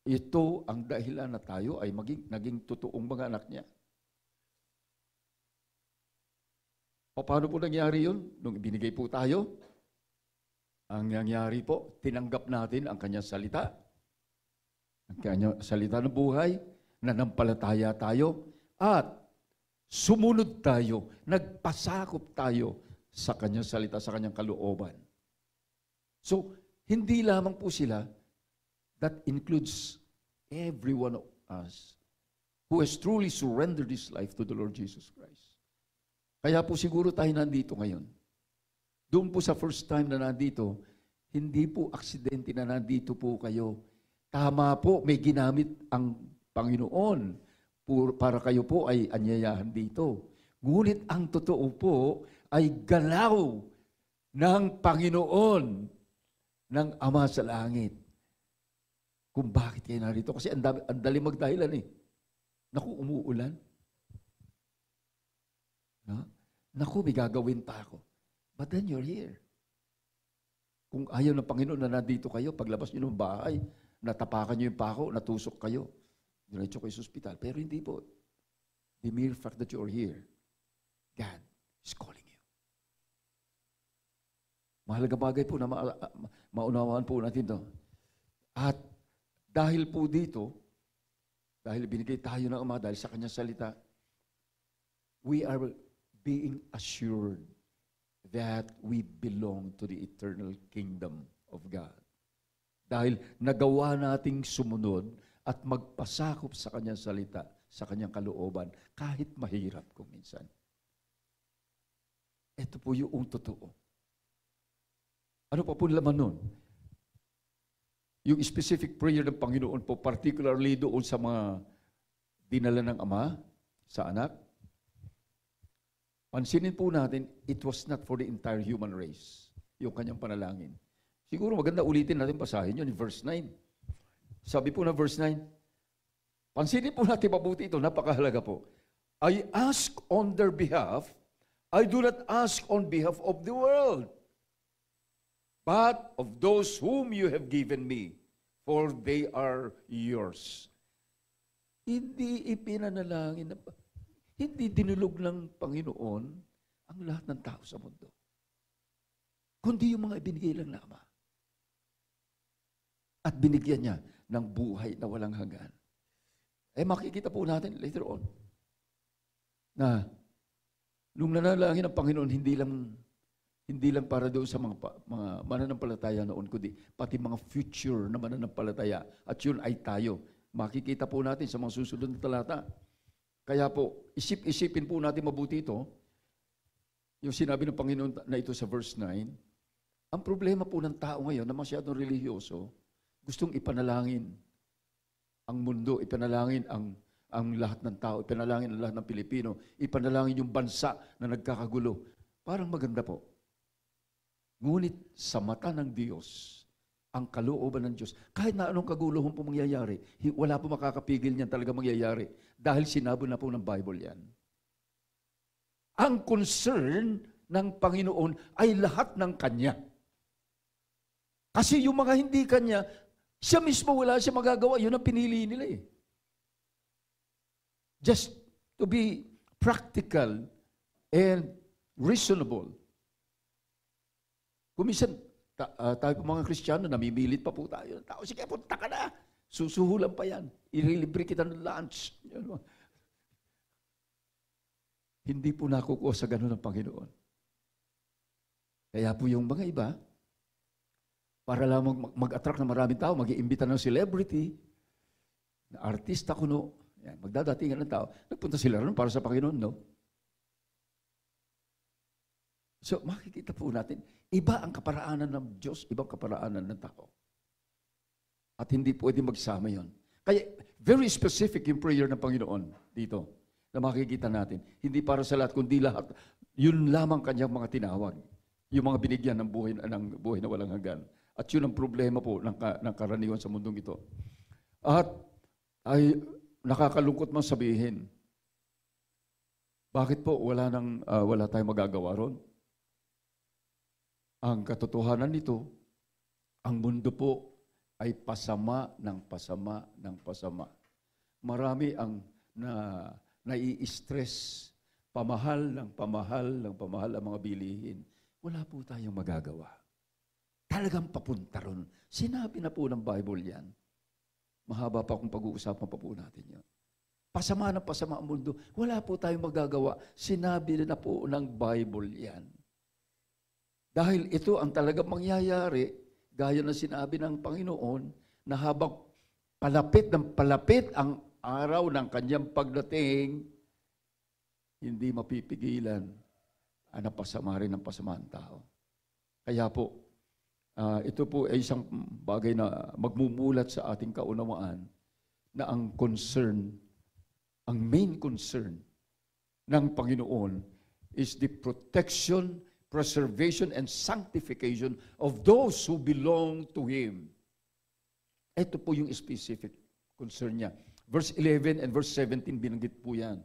ito ang dahilan na tayo ay naging totoong mga anak niya. Paano po nangyari yun? Nung ibinigay po tayo, ang nangyari po, tinanggap natin ang kanyang salita. Ang kanyang salita ng buhay, nanampalataya tayo, at sumunod tayo, nagpasakop tayo sa kanyang salita, sa kanyang kalooban. So, hindi lamang po sila, that includes every one of us who has truly surrendered his life to the Lord Jesus Christ. Kaya po siguro tayo nandito ngayon. Doon po sa first time na nandito, hindi po aksidente na nandito po kayo. Tama po, may ginamit ang Panginoon para kayo po ay anyayahan dito. Ngunit ang totoo po ay galaw ng Panginoon, ng Ama sa langit. Kung bakit kayo narito. Kasi ang dali magdahilan eh. Naku, umuulan. No? Naku, may gagawin pa ako. But then you're here. Kung ayaw ng Panginoon na nandito kayo, paglabas nyo ng bahay, natapakan nyo yung pako, natusok kayo, diretso kayo sa ospital. Pero hindi po. The mere fact that you're here, God is calling you. Mahalaga bagay po na maunawaan po natin to. At dahil po dito, dahil binigay tayo ng Ama, dahil sa Kanyang salita, we are being assured that we belong to the eternal kingdom of God. Dahil nagawa nating sumunod at magpasakop sa Kanyang salita, sa Kanyang kalooban, kahit mahirap kung minsan. Ito po yung totoo. Ano pa po laman nun? Yung specific prayer ng Panginoon po, particularly doon sa mga dinala ng Ama sa anak, pansinin po natin, it was not for the entire human race, yung kanyang panalangin. Siguro maganda ulitin natin basahin yun in verse 9. Sabi po na verse 9, pansinin po natin mabuti ito, napakahalaga po. I ask on their behalf, I do not ask on behalf of the world, but of those whom you have given me, for they are yours. Hindi ipinanalangin, hindi dinulog ng Panginoon ang lahat ng tao sa mundo, kundi yung mga ibinigay lang na Ama. At binigyan niya ng buhay na walang hanggan. Eh makikita po natin later on na nung nanalangin ng Panginoon, hindi lang para doon sa mga mananampalataya noon, kundi pati mga future na mananampalataya. At yun ay tayo. Makikita po natin sa mga susunod na talata. Kaya po, isipin po natin mabuti ito. Yung sinabi ng Panginoon na ito sa verse 9, ang problema po ng tao ngayon na masyadong religyoso, gustong ipanalangin ang mundo, ipanalangin ang lahat ng tao, ipanalangin ang lahat ng Pilipino, ipanalangin yung bansa na nagkakagulo. Parang maganda po. Ngunit sa mata ng Diyos, ang kalooban ng Diyos, kahit na anong kaguluhan po mangyayari, wala po makakapigil niyan talaga mangyayari dahil sinabi na po ng Bible yan. Ang concern ng Panginoon ay lahat ng Kanya. Kasi yung mga hindi Kanya, siya mismo wala siya magagawa. Yun ang pinili nila eh. Just to be practical and reasonable. Kung minsan, tayo po mga Kristiyano, namimilit pa po tayo. Tao, sige, punta ka na. Susuhulan pa yan. Ililibre kita ng lunch. Hindi po nakukuha sa ganun ng Panginoon. Kaya po yung mga iba, para lang mag-attract ng maraming tao, mag-iimbita ng celebrity, na artista kuno, yan, magdadatingan ng tao, nagpunta sila rin para sa Panginoon, no? So, makikita po natin, iba ang kaparaanan ng Diyos, ibang kaparaanan ng tao. At hindi pwede magsama yon. Kaya, very specific yung prayer ng Panginoon dito, na makikita natin. Hindi para sa lahat, kundi lahat. Yun lamang kanyang mga tinawag. Yung mga binigyan ng buhay na walang hanggan. At yun ang problema po ng karaniwan sa mundong ito. At ay nakakalungkot man sabihin, bakit po wala tayong magagawa ron? Ang katotohanan nito, ang mundo po ay pasama ng pasama ng pasama. Marami ang nai-stress, pamahal ng pamahal ang mga bilihin. Wala po tayong magagawa. Talagang papunta ron. Sinabi na po ng Bible yan. Mahaba pa kung pag-uusapan pa po natin yan. Pasama ng pasama ang mundo. Wala po tayong magagawa. Sinabi na po ng Bible yan. Dahil ito ang talagang mangyayari, gaya na sinabi ng Panginoon, na habang palapit ang araw ng kanyang pagdating, hindi mapipigilan ang napasama rin ng pasama ang tao. Kaya po, ito po ay isang bagay na magmumulat sa ating kaunawaan na ang concern, ang main concern ng Panginoon is the protection, preservation, and sanctification of those who belong to Him. Ito po yung specific concern niya. Verse 11 and verse 17, binanggit po yan.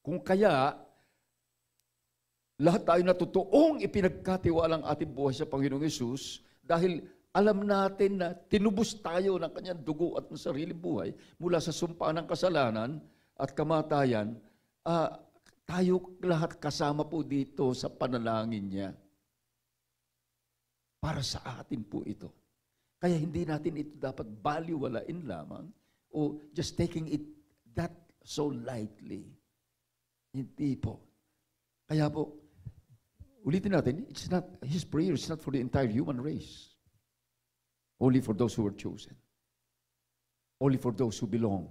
Kung kaya, lahat tayo na totoong ipinagkatiwalang ating buhay sa Panginoong Hesus dahil alam natin na tinubos tayo ng kanyang dugo at ng sariling buhay mula sa sumpa ng kasalanan at kamatayan, tayo lahat kasama po dito sa panalangin niya. Para sa atin po ito. Kaya hindi natin ito dapat baliwalain lamang o just taking it that so lightly. Hindi po. Kaya po, ulitin natin, it's not, his prayer is not for the entire human race. Only for those who are chosen. Only for those who belong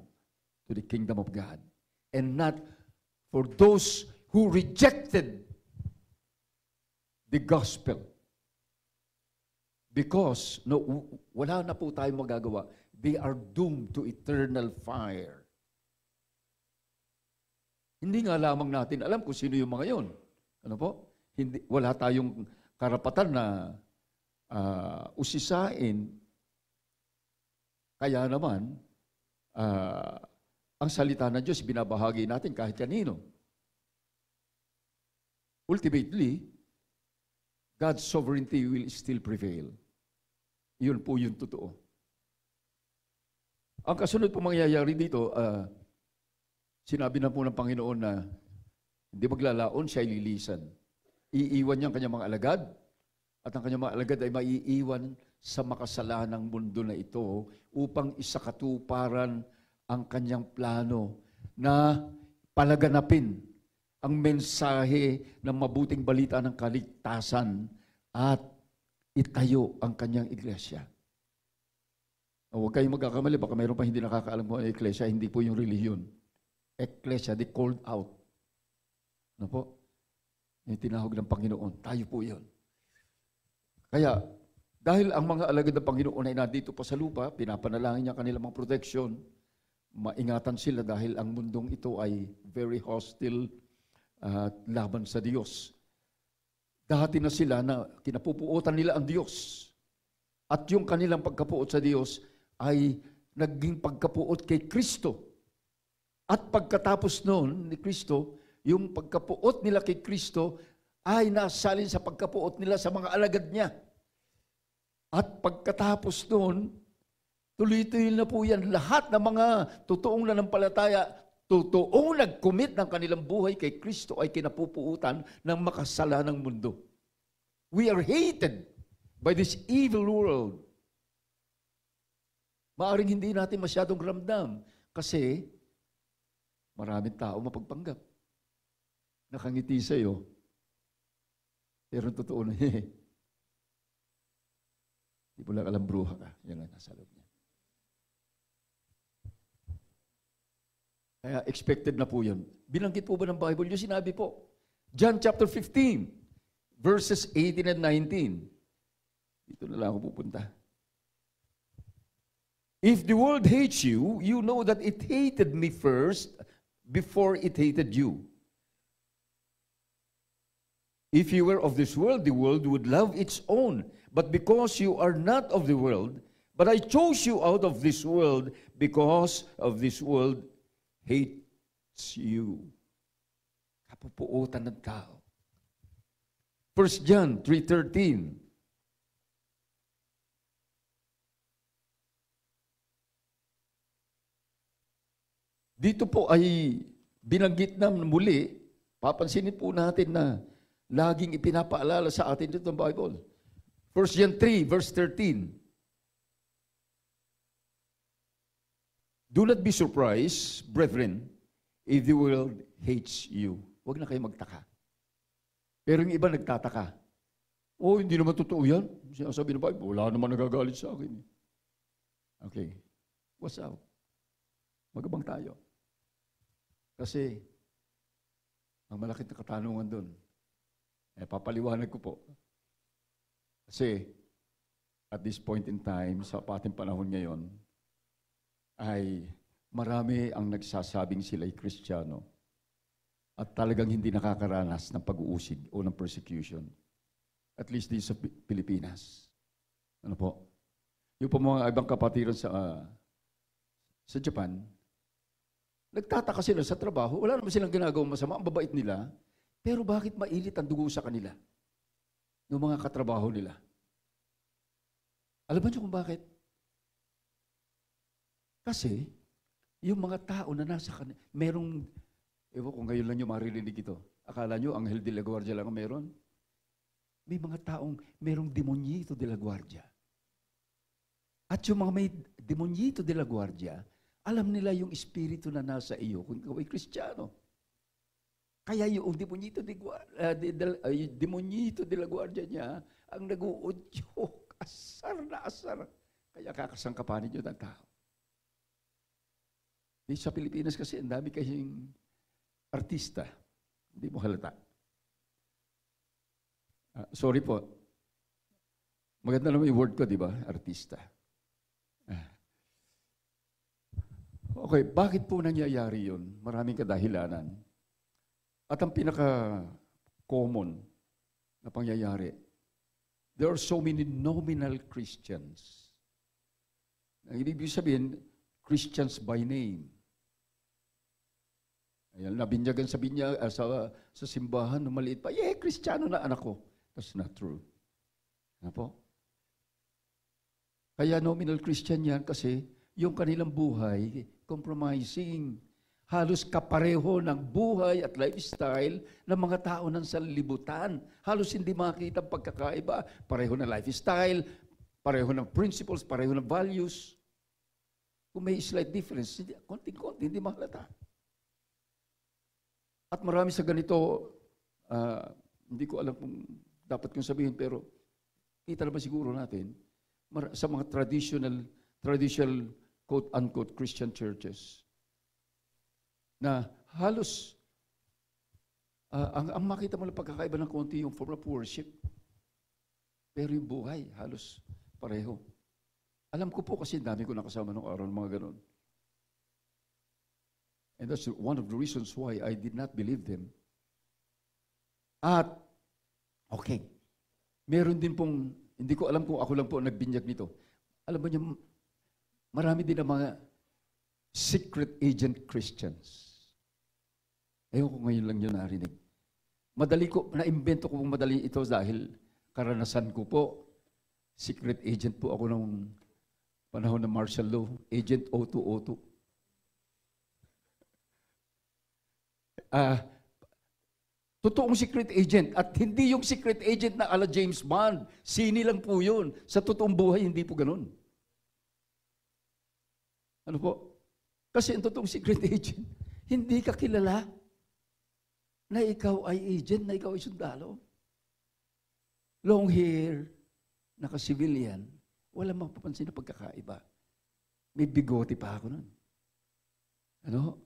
to the kingdom of God. And not for those who rejected the gospel. Because wala na po tayong magagawa. They are doomed to eternal fire. Hindi nga lamang natin alam kung sino yung mga yon. Ano po? Wala tayong karapatan na usisain. Kaya naman, ang salita ng Diyos, binabahagi natin kahit kanino. Ultimately, God's sovereignty will still prevail. Yun po yung totoo. Ang kasunod po mangyayari dito, sinabi na po ng Panginoon na hindi maglalaon, siya ay lilisan. Iiwan niya ang kanyang mga alagad, at ang kanyang mga alagad ay maiiwan sa makasalanang mundo na ito upang isakatuparan ang kanyang plano na palaganapin ang mensahe ng mabuting balita ng kaligtasan at itayo ang kanyang iglesia. Huwag kayong magkakamali, baka mayroon pa hindi nakakaalam kung ang iglesia, hindi po yung relihiyon. Iglesia, they called out. Ano po? Yung tinahog ng Panginoon. Tayo po yun. Kaya, dahil ang mga alagad ng Panginoon ay nandito pa sa lupa, pinapanalangin niya kanilang mga protection, maingatan sila dahil ang mundong ito ay very hostile laban sa Diyos. Dati na sila na kinapupuotan nila ang Diyos. At yung kanilang pagkapuot sa Diyos ay naging pagkapuot kay Kristo. At pagkatapos noon ni Kristo, yung pagkapuot nila kay Kristo ay nasalin sa pagkapuot nila sa mga alagad niya. At pagkatapos noon, tuloy-tuloy na po yan. Lahat ng mga totoong nanampalataya, totoong nag-commit ng kanilang buhay kay Kristo ay kinapupuutan ng makasalanang mundo. We are hated by this evil world. Maaring hindi natin masyadong ramdam kasi maraming tao mapagpanggap. Nakangiti sa'yo. Pero totoo na eh. Di mo lang alam bruha ka. Yan ang nasa loob niya. Kaya expected na po yun. Binanggit po ba ng Bible yung sinabi po? John chapter 15, verses 18 and 19. Dito na lang ako pupunta. If the world hates you, you know that it hated me first before it hated you. If you were of this world, the world would love its own. But because you are not of the world, but I chose you out of this world, because of this world hates you. Kapupuutan ng tao. 1 John 3:13. Dito po ay binanggit na muli, papansinin po natin na laging ipinapaalala sa atin dito ng Bible. 1 John 3, verse 13. Do not be surprised, brethren, if the world hates you. Huwag na kayo magtaka. Pero yung iba nagtataka. Oh, hindi naman totoo yan. Sinasabi ng Bible, wala naman nagagalit sa akin. Okay. What's up? Magabang tayo. Kasi, ang malaking katanungan doon, papaliwanag ko po. Kasi at this point in time, sa ating panahon ngayon, ay marami ang nagsasabing sila'y Kristiyano at talagang hindi nakakaranas ng pag-uusig o ng persecution. At least dito sa Pilipinas. Ano po? Yung po mga ibang kapatiran sa Japan, nagtataka sila sa trabaho, wala naman silang ginagawang masama, ang babait nila, pero bakit mainit ang dugo sa kanila? Ng mga katrabaho nila. Alam ba niyo kung bakit? Kasi, yung mga tao na nasa kanila, merong, ewan kung ngayon lang nyo maririnig ito, akala nyo Anghel de la Guardia lang ang meron? May mga taong merong Demonyito de la Guardia. At yung mga may Demonyito de la Guardia, alam nila yung espiritu na nasa iyo kung ikaw ay Kristiyano. Kaya yung Demonyito de la Guardia niya, ang nag-uudyok, asar na asar. Kaya kakasangkapanin niyo ng tao. Sa Pilipinas kasi, ang dami kasing artista. Hindi mo halata. Sorry po. Maganda naman yung word ko, di ba? Artista. Okay, bakit po nangyayari yun? Maraming kadahilanan. At ang pinaka-common na pangyayari, there are so many nominal Christians. Ang ibig sabihin, Christians by name. Ayan, nabinyagan sa simbahan, na maliit pa, Kristiyano na anak ko. That's not true. Ano po? Kaya nominal Christian yan kasi yung kanilang buhay, compromising. Halos kapareho ng buhay at lifestyle ng mga tao ng sanlibutan. Halos hindi makita ang pagkakaiba. Pareho ng lifestyle, pareho ng principles, pareho ng values. Kung may slight difference, konting-konti, hindi mahalata. At marami sa ganito, hindi ko alam kung dapat kong sabihin, pero kita naman siguro natin, sa mga traditional quote-unquote Christian churches, na halos, ang makita mo lang pagkakaiba ng konti yung form of worship, pero yung buhay, halos pareho. Alam ko po kasi dami ko nakasama nung araw ng mga ganun. And that's one of the reasons why I did not believe them. At, okay, meron din pong, hindi ko alam kung ako lang po nagbinyag nito. Alam mo niyo, marami din ang mga secret agent Christians. Ewan ko ngayon lang yun narinig. Na-invento ko pong madali ito dahil karanasan ko po. Secret agent po ako nung panahon ng martial law. Agent 0202. Totoong secret agent. At hindi yung secret agent na ala James Bond. Sini lang po yun. Sa totoong buhay, hindi po ganun. Ano po? Kasi ang totoong secret agent, hindi ka kilala na ikaw ay agent, na ikaw ay sundalo. Long hair, naka-civilian, walang mapapansin na pagkakaiba. May bigote pa ako nun. Ano?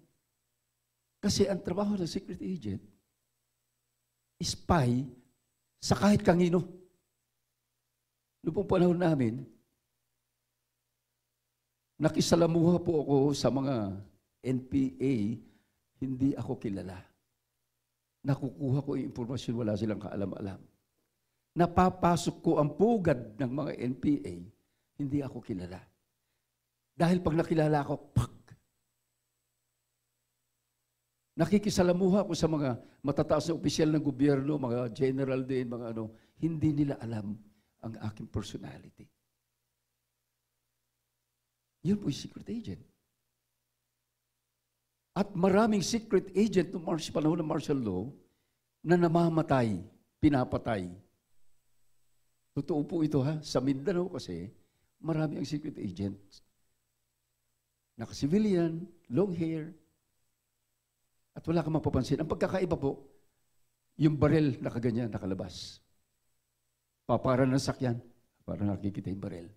Kasi ang trabaho ng secret agent, spy sa kahit kanino. Noong pong panahon namin, nakisalamuha po ako sa mga NPA, hindi ako kilala. Nakukuha ko yung impormasyon, wala silang kaalam-alam. Napapasok ko ang pugad ng mga NPA, hindi ako kilala. Dahil pag nakilala ako, pak! Nakikisalamuha ko sa mga matataas na opisyal ng gobyerno, mga general din, mga ano, hindi nila alam ang aking personality. Yun po yung secret agent. At maraming secret agent ng panahon ng martial law na namamatay, pinapatay. Totoo po ito ha. Sa Mindanao kasi, marami ang secret agent. Naka-civilian, long hair, at wala kang mapapansin. Ang pagkakaiba po, yung barel nakaganyan, nakalabas. Paparan ng sakyan, para nakikita yung barel.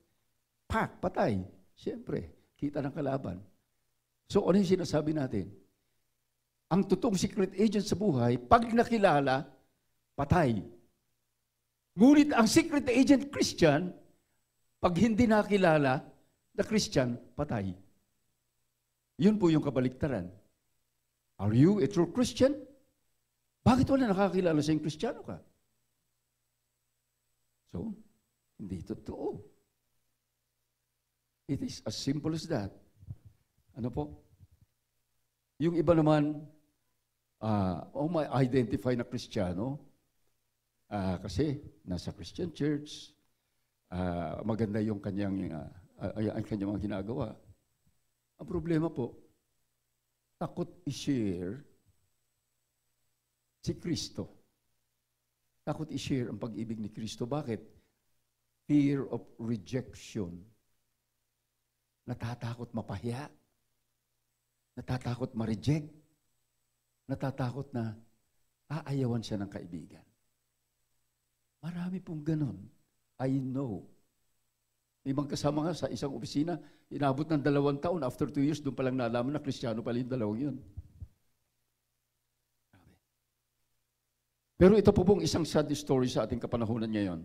Pak! Patay! Siyempre, kita ng kalaban. So, ano yung sinasabi natin? Ang totoong secret agent sa buhay, pag nakilala, patay. Ngunit ang secret agent Christian, pag hindi nakilala na Christian, patay. Yun po yung kabaliktaran. Are you a true Christian? Bakit wala nakakilala sa yung Kristiyano ka? So, hindi totoo. It is as simple as that. Ano po? Yung iba naman, may identify na Kristiyano, kasi nasa Christian church, maganda yung kanyang mga ginagawa. Ang problema po, takot i-share si Kristo. Takot i-share ang pag-ibig ni Kristo. Bakit? Fear of rejection. Natatakot mapahiya. Natatakot ma-reject. Natatakot na aayawan siya ng kaibigan. Marami pong ganon. I know. May mga kasama nga sa isang opisina, inabot ng 2 taon, after 2 years, doon palang nalaman na Kristiyano pala yung 2 yun. Pero ito po pong isang sad story sa ating kapanahunan ngayon.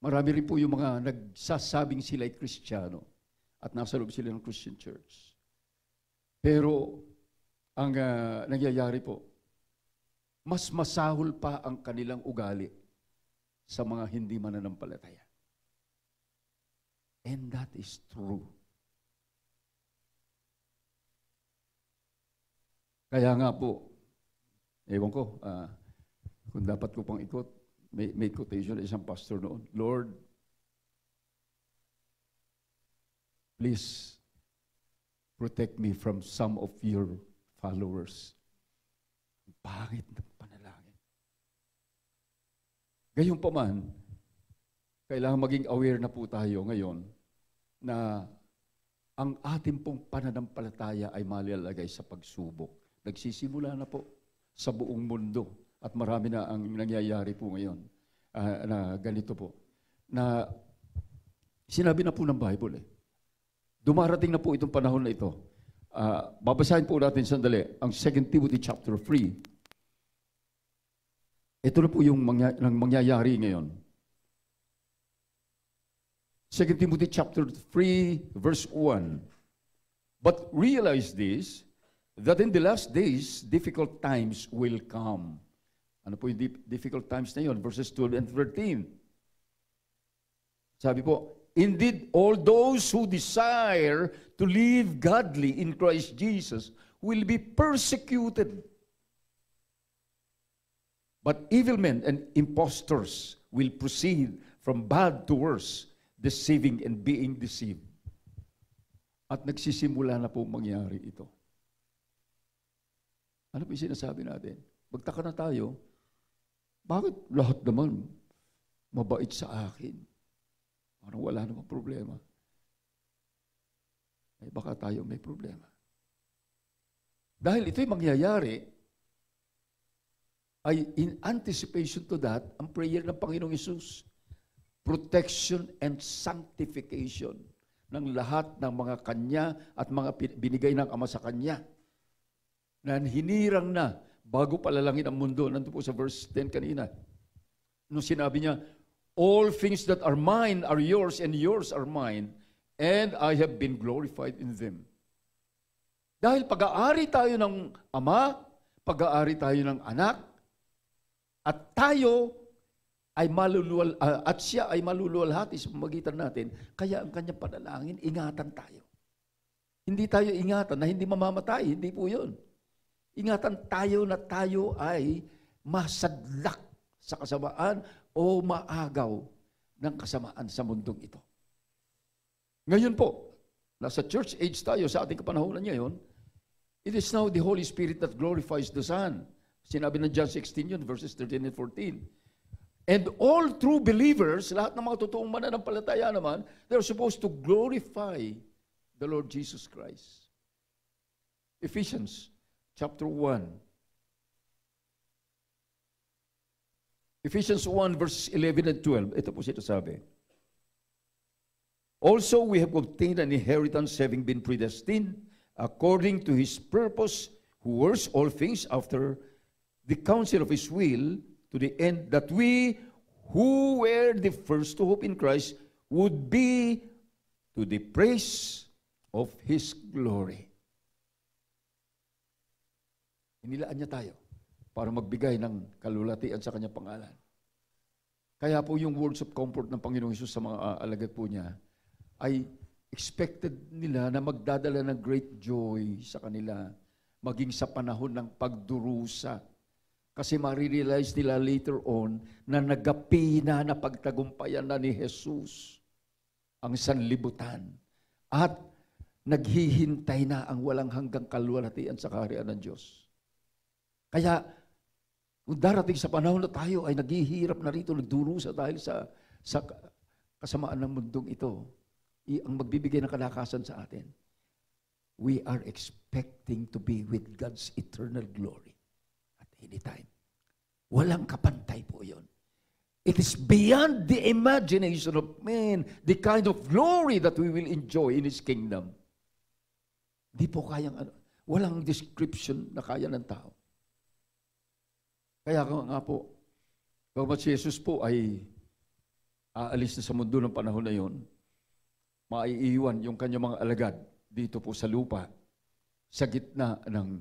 Marami rin po yung mga nagsasabing sila ay Kristiyano at nasa loob sila ng Christian church. Pero ang nangyayari po, mas masahol pa ang kanilang ugali sa mga hindi mananampalataya. And that is true. Kaya nga po, ewan ko, kung dapat ko pang ikot, may quotation na isang pastor noon, Lord, please protect me from some of your followers. Pangit ng panalangin. Gayunpaman, kailangan maging aware na po tayo ngayon na ang ating pong pananampalataya ay malalagay sa pagsubok. Nagsisimula na po sa buong mundo at marami na ang nangyayari po ngayon na ganito po. Na sinabi na po ng Bible Dumarating na po itong panahon na ito. Babasahin po natin sandali ang 2 Timothy chapter 3. Ito na po yung mangyayari ngayon. 2 Timothy chapter 3 verse 1. But realize this, that in the last days, difficult times will come. Ano po yung difficult times na yun? Verses 12 and 13. Sabi po, indeed, all those who desire to live godly in Christ Jesus will be persecuted. But evil men and impostors will proceed from bad to worse, deceiving and being deceived. At nagsisimula na po mangyari ito. Ano po yung sinasabi natin? Magtaka na tayo, bakit lahat naman mabait sa akin? Parang wala namang problema. Ay baka tayo may problema. Dahil ito'y mangyayari, ay in anticipation to that, ang prayer ng Panginoong Hesus, protection and sanctification ng lahat ng mga kanya at mga binigay ng Ama sa kanya. Na hinirang na bago palalangin ang mundo. Nandito po sa verse 10 kanina. Nung sinabi niya, all things that are mine are yours and yours are mine, and I have been glorified in them. Dahil pag-aari tayo ng Ama, pag-aari tayo ng Anak, at tayo ay at siya ay maluluwalhati sa pamagitan natin, kaya ang kanyang panalangin, ingatan tayo. Hindi tayo ingatan na hindi mamamatay, hindi po yun. Ingatan tayo na tayo ay masadlak sa kasamaan o maagaw ng kasamaan sa mundong ito. Ngayon po, nasa church age tayo sa ating kapanahonan ngayon, it is now the Holy Spirit that glorifies the Son. Sinabi ng John 16 yun, verses 13 and 14. And all true believers, lahat ng mga totoong mananampalataya naman, they're supposed to glorify the Lord Jesus Christ. Ephesians chapter 1. Ephesians 1 verses 11 and 12. Ito po sinasabi. Also, we have obtained an inheritance having been predestined according to His purpose, who works all things after the counsel of His will, to the end that we who were the first to hope in Christ would be to the praise of His glory. Inilaan niya tayo para magbigay ng kalulatian sa kanyang pangalan. Kaya po yung words of comfort ng Panginoong Hesus sa mga alagad po niya ay expected nila na magdadala ng great joy sa kanila maging sa panahon ng pagdurusa. Kasi marirealize nila later on na nagapi na pagtagumpayan na ni Jesus ang sanlibutan at naghihintay na ang walang hanggang kalwalhatian sa kaharian ng Diyos. Kaya kung darating sa panahon na tayo ay naghihirap na rito, nagdurusa dahil sa kasamaan ng mundong ito, ang magbibigay ng kalakasan sa atin, we are expecting to be with God's eternal glory at any time. Walang kapantay po yun. It is beyond the imagination of man, the kind of glory that we will enjoy in His kingdom. Di po kayang, walang description na kaya ng tao. Kaya nga po, bagamat si Jesus po ay aalis na sa mundo ng panahon na yon, maiiwan yung kanyang mga alagad dito po sa lupa, sa gitna ng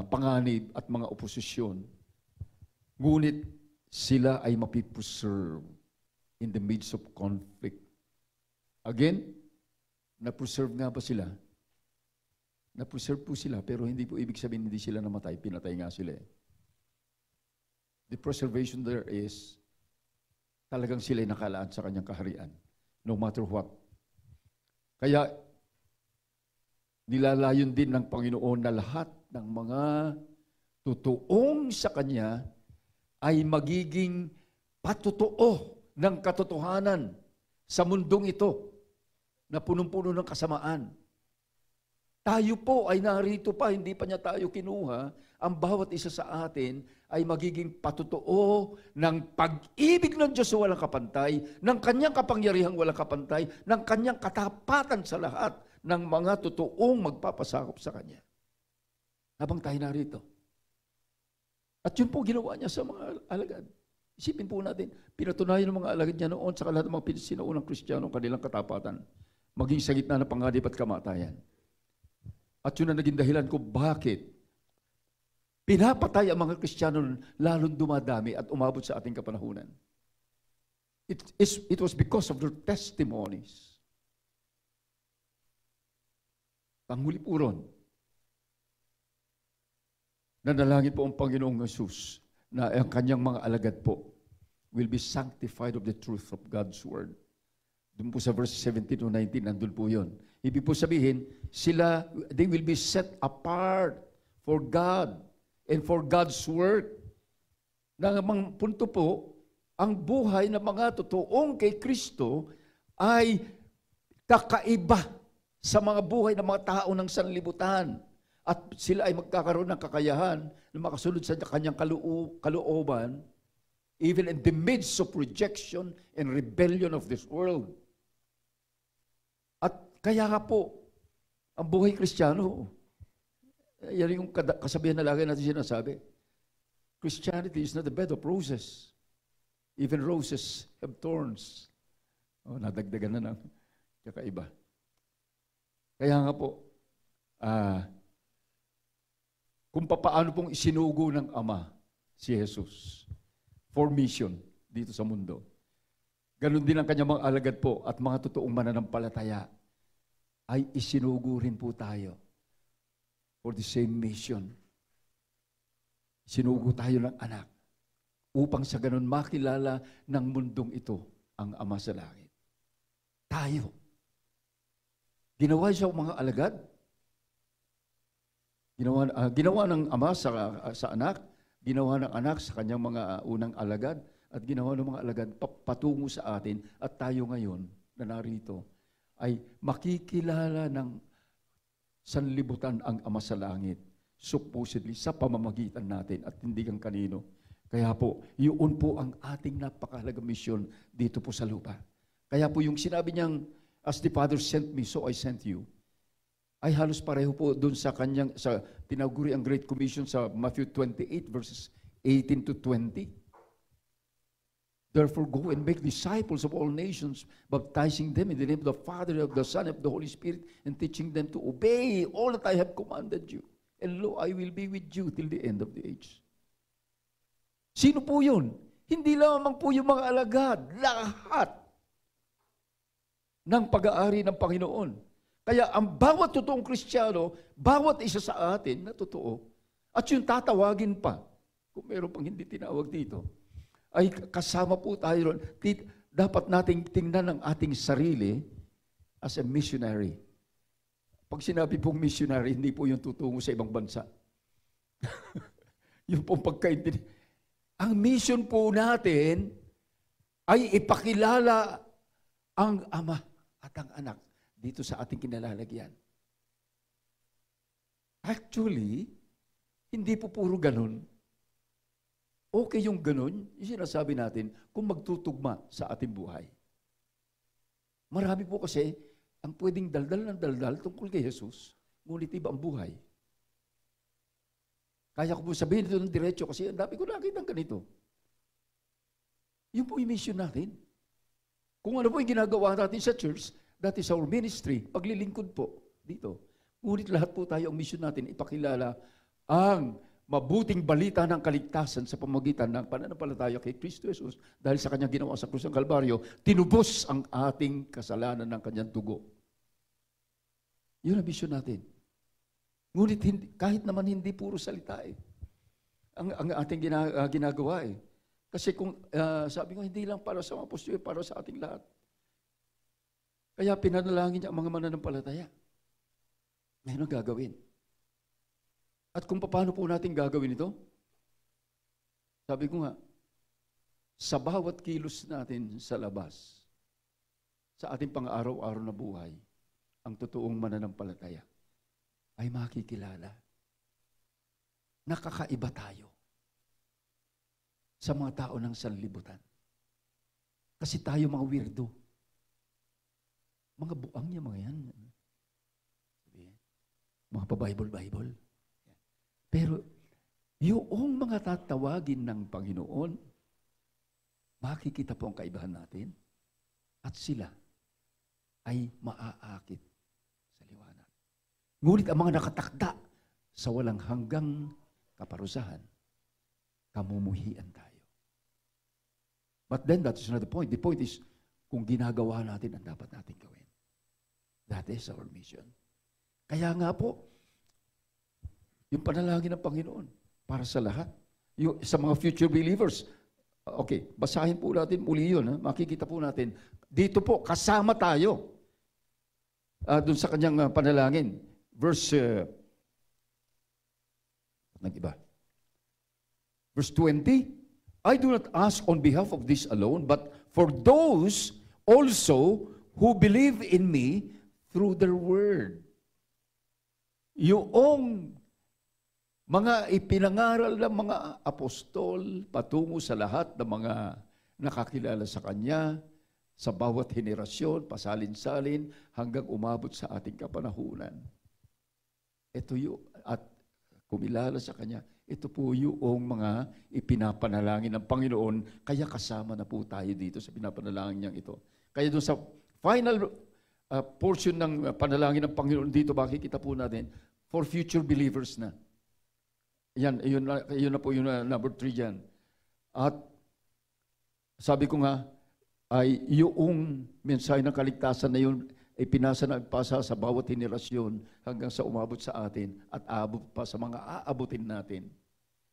panganib at mga oposisyon. Ngunit sila ay mapipreserve in the midst of conflict. Again, na-preserve nga ba sila? Na-preserve po sila, pero hindi po ibig sabihin hindi sila namatay, pinatay nga sila eh. The preservation there is, talagang sila ay nakalaan sa kanyang kaharian, no matter what. Kaya, nilalayon din ng Panginoon na lahat ng mga tutuong sa Kanya ay magiging patotoo ng katotohanan sa mundong ito na punong-puno ng kasamaan. Tayo po ay narito pa, hindi pa niya tayo kinuha. Ang bawat isa sa atin ay magiging patotoo ng pag-ibig ng Diyos na walang kapantay, ng Kanyang kapangyarihang walang kapantay, ng Kanyang katapatan sa lahat ng mga totoong magpapasakop sa Kanya. Habang tayo narito. At yun po ginawa niya sa mga alagad. Isipin po natin, pinatunayan ng mga alagad niya noon sa lahat ng mga sinaunang Kristiyano kanilang katapatan, maging sa gitna ng panganib at kamatayan. At yun ang naging dahilan ko bakit pinapatay ang mga Kristiyano lalong dumadami at umabot sa ating kapanahunan. It was because of their testimonies. Panghuli po ron, nanalangin po ang Panginoong Hesus na ang kanyang mga alagad po will be sanctified of the truth of God's Word. Doon po sa verse 17 to 19, nandun po yun. Ibig po sabihin, they will be set apart for God and for God's work. Namang punto po, ang buhay ng mga totoong kay Kristo ay kakaiba sa mga buhay ng mga tao ng sanlibutan. At sila ay magkakaroon ng kakayahan na makasunod sa kanyang kalooban, even in the midst of rejection and rebellion of this world. At kaya nga po, ang buhay Kristiyano, yan yung kasabihan na lagi natin sinasabi. Christianity is not a bed of roses. Even roses have thorns. Nadagdagan na ng kakaiba. Kaya nga po, kung paano pong isinugo ng Ama si Jesus for mission dito sa mundo. Ganon din ang kanyang mga alagad po at mga totoong mananampalataya ay isinugo rin po tayo for the same mission. Sinugo tayo ng anak upang sa ganon makilala ng mundong ito ang Ama sa langit. Tayo. Ginawa siya mga alagad. Ginawa ng Ama sa anak, ginawa ng anak sa kanyang mga unang alagad, at ginawa ng mga alagad patungo sa atin, at tayo ngayon na narito ay makikilala ng sanlibutan ang Ama sa langit, supposedly sa pamamagitan natin at hindi kang kanino. Kaya po, yun po ang ating napakahalagang misyon dito po sa lupa. Kaya po yung sinabi niyang, as the Father sent me, so I sent you, ay halos pareho po doon sa kanyang, sa tinaguri ang Great Commission sa Matthew 28 verses 18 to 20. Therefore, go and make disciples of all nations, baptizing them in the name of the Father, of the Son, and of the Holy Spirit, and teaching them to obey all that I have commanded you. And lo, I will be with you till the end of the age. Sino po yun? Hindi lamang po yung mga alagad, lahat ng pag-aari ng Panginoon. Kaya ang bawat totoong Kristiyano, bawat isa sa atin na totoo, at yung tatawagin pa, kung meron pang hindi tinawag dito, ay kasama po tayo ron. Dapat nating tingnan ang ating sarili as a missionary. Pag sinabi pong missionary, hindi po yung tutungo sa ibang bansa. Yung pong pagkaintindi. Ang mission po natin ay ipakilala ang Ama at ang Anak dito sa ating kinalalagyan. Actually, hindi po puro ganun. Okay yung ganun, yung sinasabi natin, kung magtutugma sa ating buhay. Marami po kasi ang pwedeng daldal ng daldal tungkol kay Jesus, ngunit iba ang buhay. Kaya ko po sabihin ito ng diretso kasi ang dami ko nakita ng ganito. Yun po yung mission natin. Kung ano po yung ginagawa natin sa church, that is our ministry, paglilingkod po dito. Ngunit lahat po tayo ang mission natin, ipakilala ang mabuting balita ng kaligtasan sa pamamagitan ng pananampalataya kay Kristo Jesus dahil sa kanyang ginawa sa krus ng Kalbaryo, tinubos ang ating kasalanan ng kanyang dugo. Yun ang mission natin. Ngunit kahit naman hindi puro salita ang ating ginagawa Kasi kung sabi ko, hindi lang para sa mga apostol, para sa ating lahat. Kaya pinanalangin niya ang mga mananampalataya. Ngayon ang gagawin. At kung paano po natin gagawin ito? Sabi ko nga, sa bawat kilos natin sa labas, sa ating pang-araw-araw na buhay, ang totoong mananampalataya ay makikilala. Nakakaiba tayo sa mga tao ng sanlibutan. Kasi tayo mga weirdo. Mga buang niya mga yan. Mga pa-Bible. Pero yung mga tatawagin ng Panginoon, makikita po ang kaibahan natin at sila ay maaakit sa liwanag. Ngunit ang mga nakatakda sa walang hanggang kaparusahan, kamumuhian tayo. But then that is not the point. The point is, kung ginagawa natin ang dapat natin gawin. That is our mission. Kaya nga po, yung panalangin ng Panginoon para sa lahat. Yung, sa mga future believers. Okay, basahin po natin muli yun. Makikita po natin. Dito po, kasama tayo. Doon sa kanyang panalangin. Verse 20. I do not ask on behalf of this alone, but for those also who believe in me through their word. Yung mga ipinangaral ng mga apostol patungo sa lahat ng mga nakakilala sa Kanya, sa bawat henerasyon, pasalin-salin, hanggang umabot sa ating kapanahunan. Ito yung, at kumilala sa Kanya, ito po yung mga ipinapanalangin ng Panginoon, kaya kasama na po tayo dito sa pinapanalangin niyang ito. Kaya doon sa final portion ng panalangin ng Panginoon dito, makikita po natin, for future believers na. Yun na po yung number 3 dyan. At sabi ko nga, ay yung mensahe ng kaligtasan na yun ay pinasa na pasa sa bawat henerasyon hanggang sa umabot sa atin at aabot pa sa mga aabutin natin.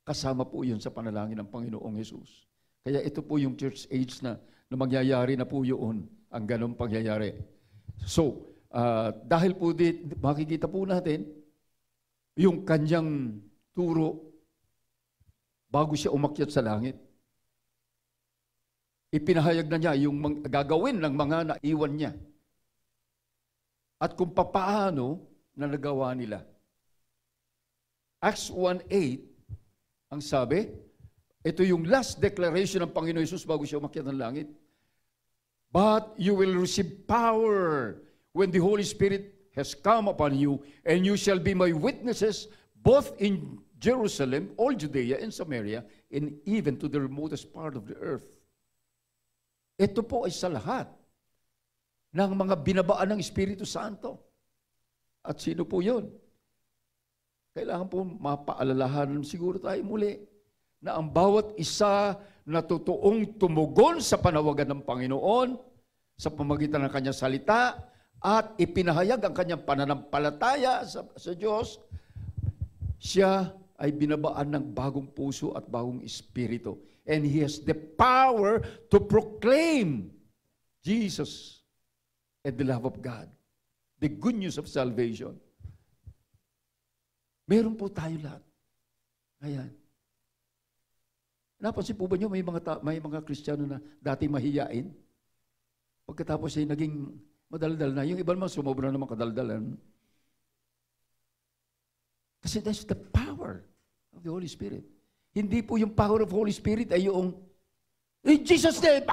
Kasama po yun sa panalangin ng Panginoong Jesus. Kaya ito po yung church age na mangyayari na po yun, ang ganong pangyayari. So, dahil po makikita po natin yung kanyang turo bago siya umakyat sa langit. Ipinahayag na niya yung gagawin ng mga naiwan niya. At kung papaano na nagawa nila. Acts 1:8, ang sabi, ito yung last declaration ng Panginoon Jesus bago siya umakyat ng langit. But you will receive power when the Holy Spirit has come upon you, and you shall be my witnesses both in Jerusalem, all Judea and Samaria, and even to the remotest part of the earth. Ito po ay sa lahat ng mga binabaan ng Espiritu Santo. At sino po yun? Kailangan po mapaalalahanan siguro tayo muli na ang bawat isa na totoong tumugon sa panawagan ng Panginoon sa pamagitan ng kanyang salita at ipinahayag ang kanyang pananampalataya sa Diyos, siya ay binabaan ng bagong puso at bagong espiritu. And he has the power to proclaim Jesus and the love of God. The good news of salvation. Meron po tayo lahat. Ayan. Napansin po ba niyo, may mga Kristiyano na dati mahiyain? Pagkatapos ay naging madaldal na. Yung iba naman sumobra naman kadaldalan. Kasi that's the power of the Holy Spirit. Hindi po yung power of Holy Spirit ay yung, in Jesus' name!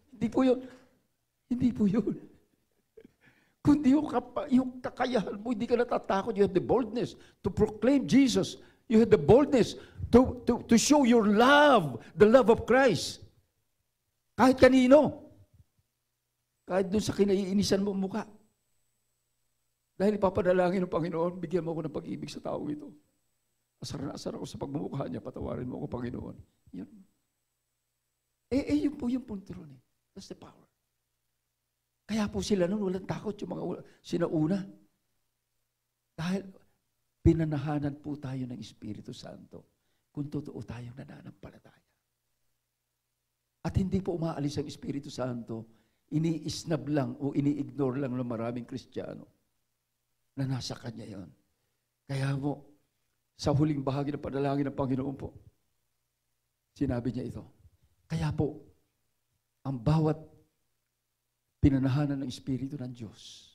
Hindi po yun. Hindi po yun. Kundi yung kakayahan mo, hindi ka natatakot. You have the boldness to proclaim Jesus. You have the boldness to show your love, the love of Christ. Kahit kanino. Kahit dun sa kinaiinisan mo mukha. Dahil ipapadalangin ng Panginoon, bigyan mo ako ng pag-ibig sa tao ito. Asar na asar ako sa pagmumukha niya, patawarin mo ako, Panginoon. Yun. Yun po yung punto ron eh. That's the power. Kaya po sila noon, walang takot yung mga sinauna. Dahil pinanahanan po tayo ng Espiritu Santo kung totoo tayong nananampalataya. At hindi po umaalis ang Espiritu Santo, ini-isnab lang o ini-ignore lang ng maraming Kristiyano na nasa Kanya yon. Kaya po, sa huling bahagi ng panalangin ng Panginoon po, sinabi niya ito. Kaya po, ang bawat pinanahanan ng Espiritu ng Diyos,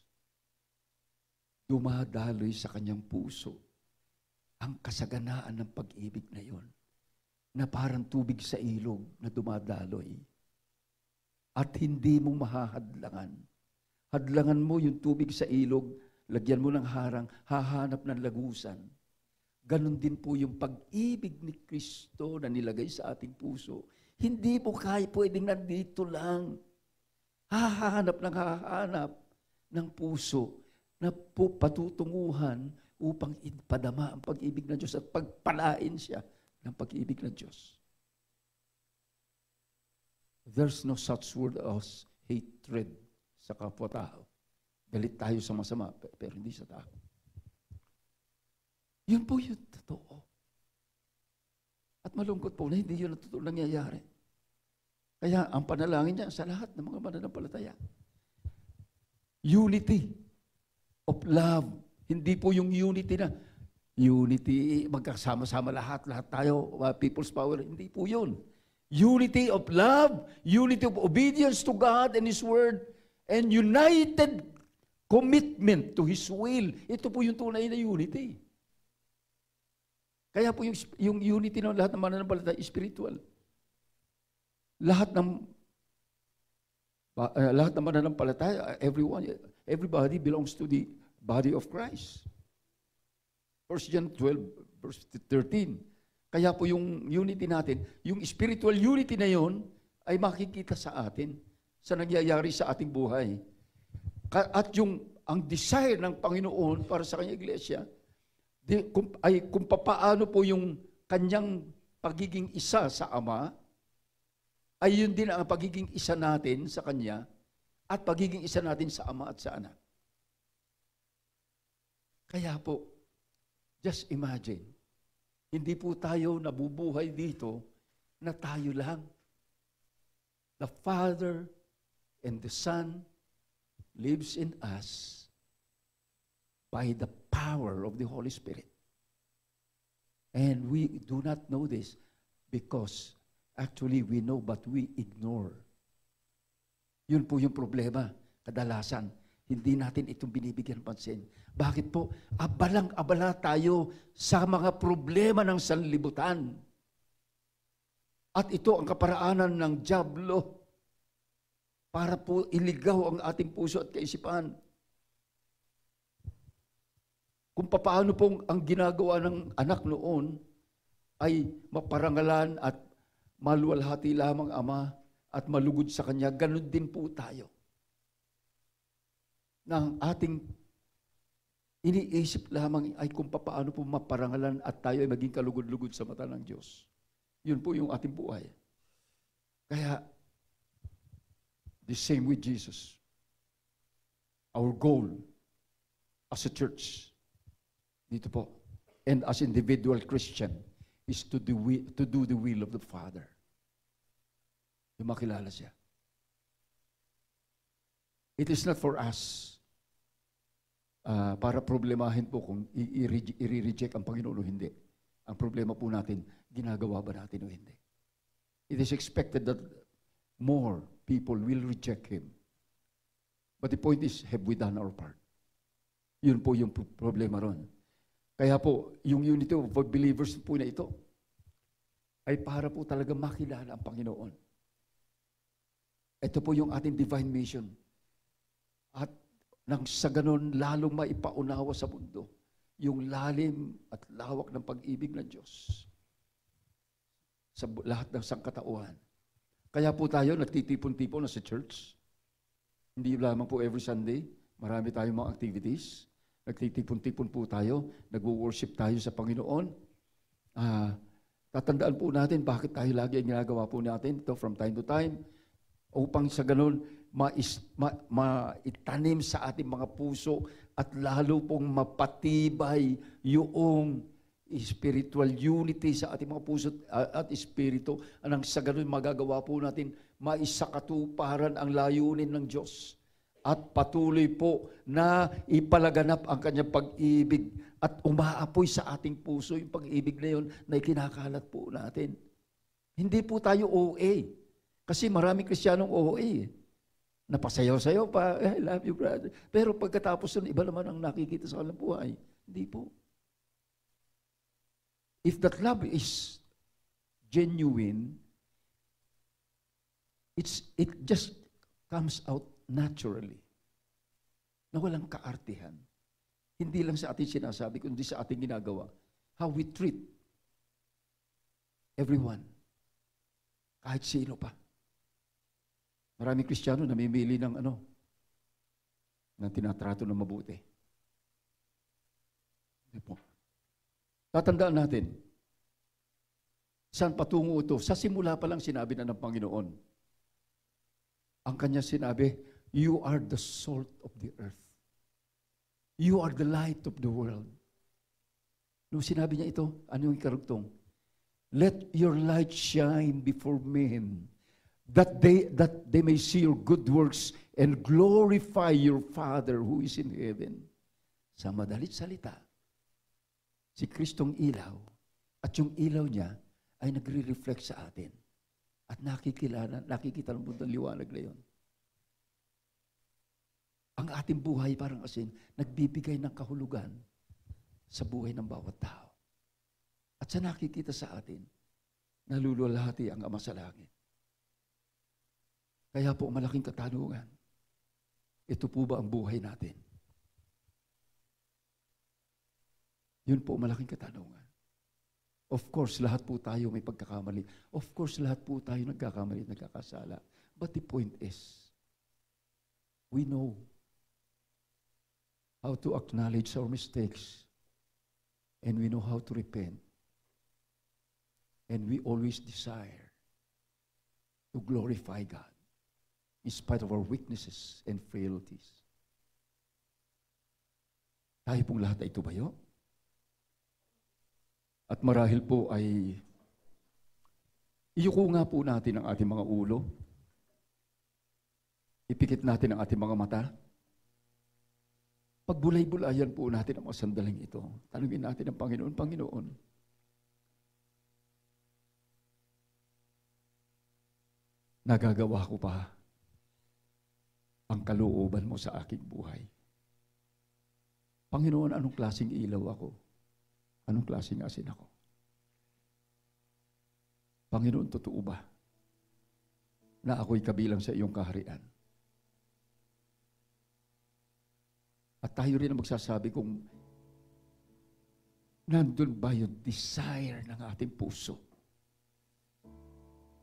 dumadaloy sa kanyang puso ang kasaganaan ng pag-ibig na yon, na parang tubig sa ilog na dumadaloy. At hindi mo mahahadlangan. Hadlangan mo yung tubig sa ilog, lagyan mo ng harang, hahanap ng lagusan. Ganon din po yung pag-ibig ni Kristo na nilagay sa ating puso. Hindi mo pwedeng nandito lang. Hahanap ng puso na patutunguhan upang ipadama ang pag-ibig ng Diyos at pagpalain siya ng pag-ibig ng Diyos. There's no such word as hatred sa kapwa-tao. Galit tayo sa masama, pero hindi sa tao. Yun po yung totoo. At malungkot po na hindi yun ang totoo nangyayari. Kaya ang panalangin niya sa lahat ng mga mananampalataya. Unity of love. Hindi po yung unity na unity, magkasama-sama lahat tayo, people's power. Hindi po yun. Unity of love, unity of obedience to God and His Word, and united commitment to His will. Ito po yung tunay na unity. Kaya po yung unity ng lahat ng mananampalataya, spiritual. Lahat ng mananampalataya, everybody belongs to the body of Christ. 1 John 12, verse 13. Kaya po yung unity natin, yung spiritual unity na yon ay makikita sa atin sa nangyayari sa ating buhay. At ang desire ng Panginoon para sa kanyang iglesia, ay kung paano po yung kanyang pagiging isa sa Ama, ay yun din ang pagiging isa natin sa Kanya at pagiging isa natin sa Ama at sa Anak. Kaya po, just imagine, hindi po tayo nabubuhay dito na tayo lang. The Father and the Son lives in us by the power of the Holy Spirit. And we do not know this because actually we know but we ignore. Yun po yung problema. Kadalasan, hindi natin itong binibigyan pansin. Bakit po? Abalang-abala tayo sa mga problema ng sanlibutan. At ito ang kaparaanan ng dyablo para po iligaw ang ating puso at kaisipan. kung paano pong ang ginagawa ng anak noon ay maparangalan at maluwalhati lamang Ama at malugod sa Kanya, ganun din po tayo. Na ang ating iniisip lamang ay kung paano po maparangalan at tayo ay maging kalugod-lugod sa mata ng Diyos. Yun po yung ating buhay. Kaya, the same with Jesus. Our goal as a church, dito po, and as individual Christian, is to do the will of the Father. Yung makilala siya. It is not for us para problemahin po kung i-reject ang Panginoon o hindi. Ang problema po natin, ginagawa ba natin o hindi? It is expected that more people will reject Him. But the point is, have we done our part? Yun po yung problema ron. Kaya po, yung unity of believers po na ito, ay para po talaga makilala ang Panginoon. Ito po yung ating divine mission. At nang sa ganon, lalong maipaunawa sa mundo yung lalim at lawak ng pag-ibig ng Diyos sa lahat ng sangkatauhan. Kaya po tayo nagtitipon-tipon na sa church. Hindi lamang po every Sunday, marami tayong mga activities. Nagtitipon-tipon po tayo, nagwo-worship tayo sa Panginoon. Tatandaan po natin bakit tayo lagi ang ginagawa po natin ito from time to time upang sa ganun maitanim sa ating mga puso at lalo pong mapatibay yung spiritual unity sa ating mga puso at espiritu. Anang sa ganun magagawa po natin maisakatuparan ang layunin ng Diyos at patuloy po na ipalaganap ang kanyang pag-ibig at umaapoy sa ating puso yung pag-ibig na yun na ikinakalat po natin. Hindi po tayo OA. Kasi maraming Kristiyanong OA. Napasayaw-sayaw pa, I love you, brother. Pero pagkatapos nun, iba naman ang nakikita sa kanilang buhay. Hindi po. If that love is genuine, it just comes out naturally. Na walang kaartihan. Hindi lang sa ating sinasabi, kundi sa ating ginagawa. How we treat everyone. Kahit sino pa. Maraming Kristiyano namimili ng ng tinatrato na mabuti. Tatandaan natin, saan patungo ito? Sa simula pa lang sinabi na ng Panginoon. Ang kanya sinabi, you are the salt of the earth. You are the light of the world. Nung sinabi niya ito, ano yung karugtong? Let your light shine before men, that they may see your good works and glorify your Father who is in heaven. Sa madalit salita, si Kristong ilaw, at yung ilaw niya ay nagre-reflect sa atin. At nakikita ng mundo ng liwanag na yun. Ang ating buhay parang kasing nagbibigay ng kahulugan sa buhay ng bawat tao. At sa nakikita sa atin, nalululhati ang Ama sa langit. Kaya po malaking katanungan, ito po ba ang buhay natin? Yun po malaking katanungan. Of course, lahat po tayo may pagkakamali. Of course, lahat po tayo nagkakamali at nagkakasala. But the point is, we know how to acknowledge our mistakes and we know how to repent. And we always desire to glorify God in spite of our weaknesses and frailties. Tayo pong lahat ay tumayo. At marahil po ay iyuko nga po natin ang ating mga ulo. Ipikit natin ang ating mga mata. Pagbulay-bulayan po natin ang mga sandaling ito. Tanungin natin ang Panginoon, Panginoon, nagagawa ko pa ang kalooban mo sa aking buhay. Panginoon, anong klaseng ilaw ako? Anong klaseng asin ako? Panginoon, totoo ba na ako'y kabilang sa iyong kaharian? At tayo rin ang magsasabi kung Nandun ba yung desire ng ating puso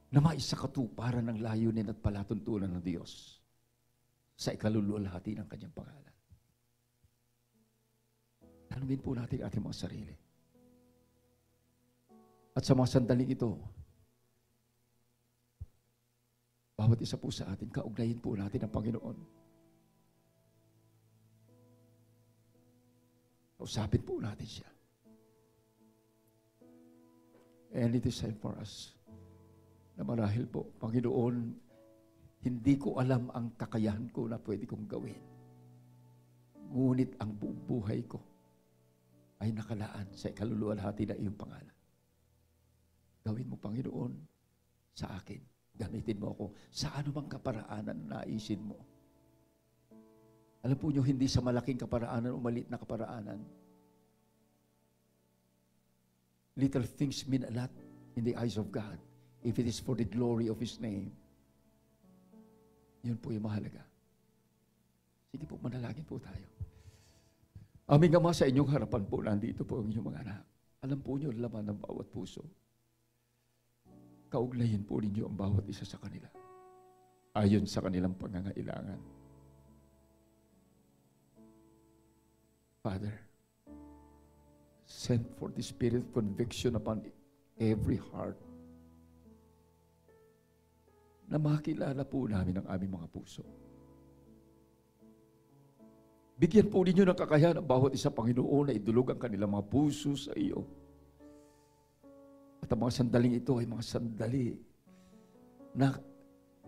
na maisakatuparan ng layunin at palatuntunan ng Diyos sa ikaluluwalhati ng Kanyang pangalan? Tanungin po natin ating mga sarili. At sa mga sandaling ito, bawat isa po sa atin, kaugnayin po natin ang Panginoon. Usapin po natin siya. And it is time for us na marahil po, Panginoon, hindi ko alam ang kakayahan ko na pwede kong gawin. Ngunit ang buong buhay ko ay nakalaan sa ikaluluwalhati na iyong pangalan. Gawin mo, Panginoon, sa akin. Gamitin mo ako sa anumang kaparaanan na naisin mo. Alam po nyo, hindi sa malaking kaparaanan o maliit na kaparaanan. Little things mean a lot in the eyes of God if it is for the glory of His name. Yun po yung mahalaga. Sige po, manalangin po tayo. Aming Ama, sa inyong harapan po, nandito po ang inyong mga anak. Alam po nyo ang laman ng bawat puso. Kaugnayin po ninyo ang bawat isa sa kanila ayon sa kanilang pangangailangan. Father, send for the spirit of conviction upon every heart na makilala po namin ang aming mga puso. Bigyan po ninyo ng kakayahan ang bawat isa, Panginoon, na idulog ang kanilang mga puso sa iyo. At ang mga sandaling ito ay mga sandali na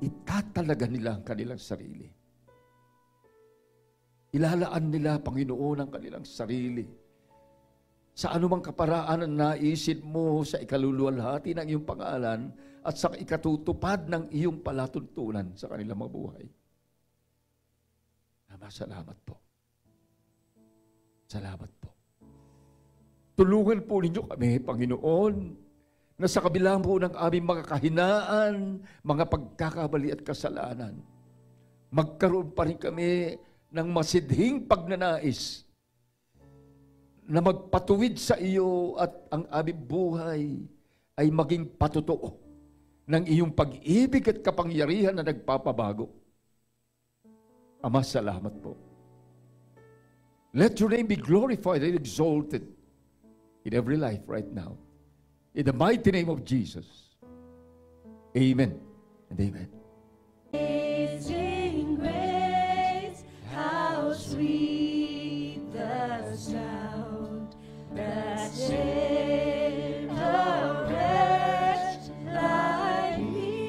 itatalaga nila ang kanilang sarili. Ilalaan nila, Panginoon, ang kanilang sarili sa anumang kaparaanan na naisin mo sa ikaluluwalhati ng iyong pangalan at sa ikatutupad ng iyong palatuntunan sa kanilang mga buhay. Ama, salamat po. Salamat po. Tulungan po ninyo kami, Panginoon, na sa kabila po ng aming mga kahinaan, mga pagkakamali at kasalanan, magkaroon pa rin kami ng masidhing pagnanais na magpatuwid sa iyo at ang aming buhay ay maging patotoo ng iyong pag-ibig at kapangyarihan na nagpapabago. Ama, salamat po. Let your name be glorified and exalted in every life right now. In the mighty name of Jesus. Amen and amen. Amazing grace, how sweet the sound that saved a wretch like me.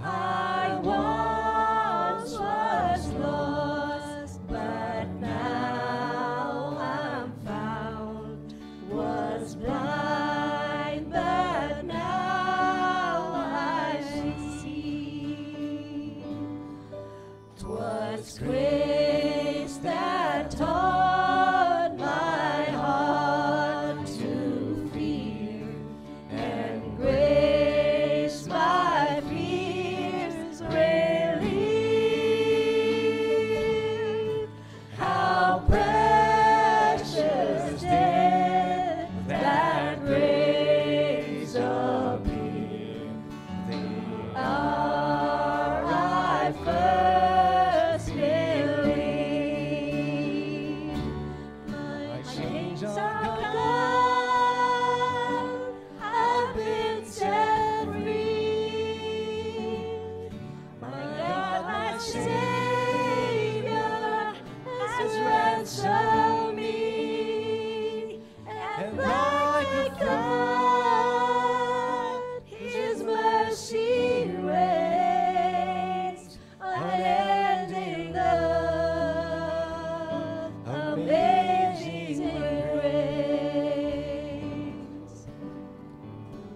I once was lost, but now I'm found. Was blind, but now I see. 'Twas grace that taught my heart to fear, and grace my fears relieved. How precious did that grace appear the hour I first believed. My chains are gone, I've been set free. My God, my Savior, has ransomed me, and like a flood, His mercy reigns, unending love, amazing grace.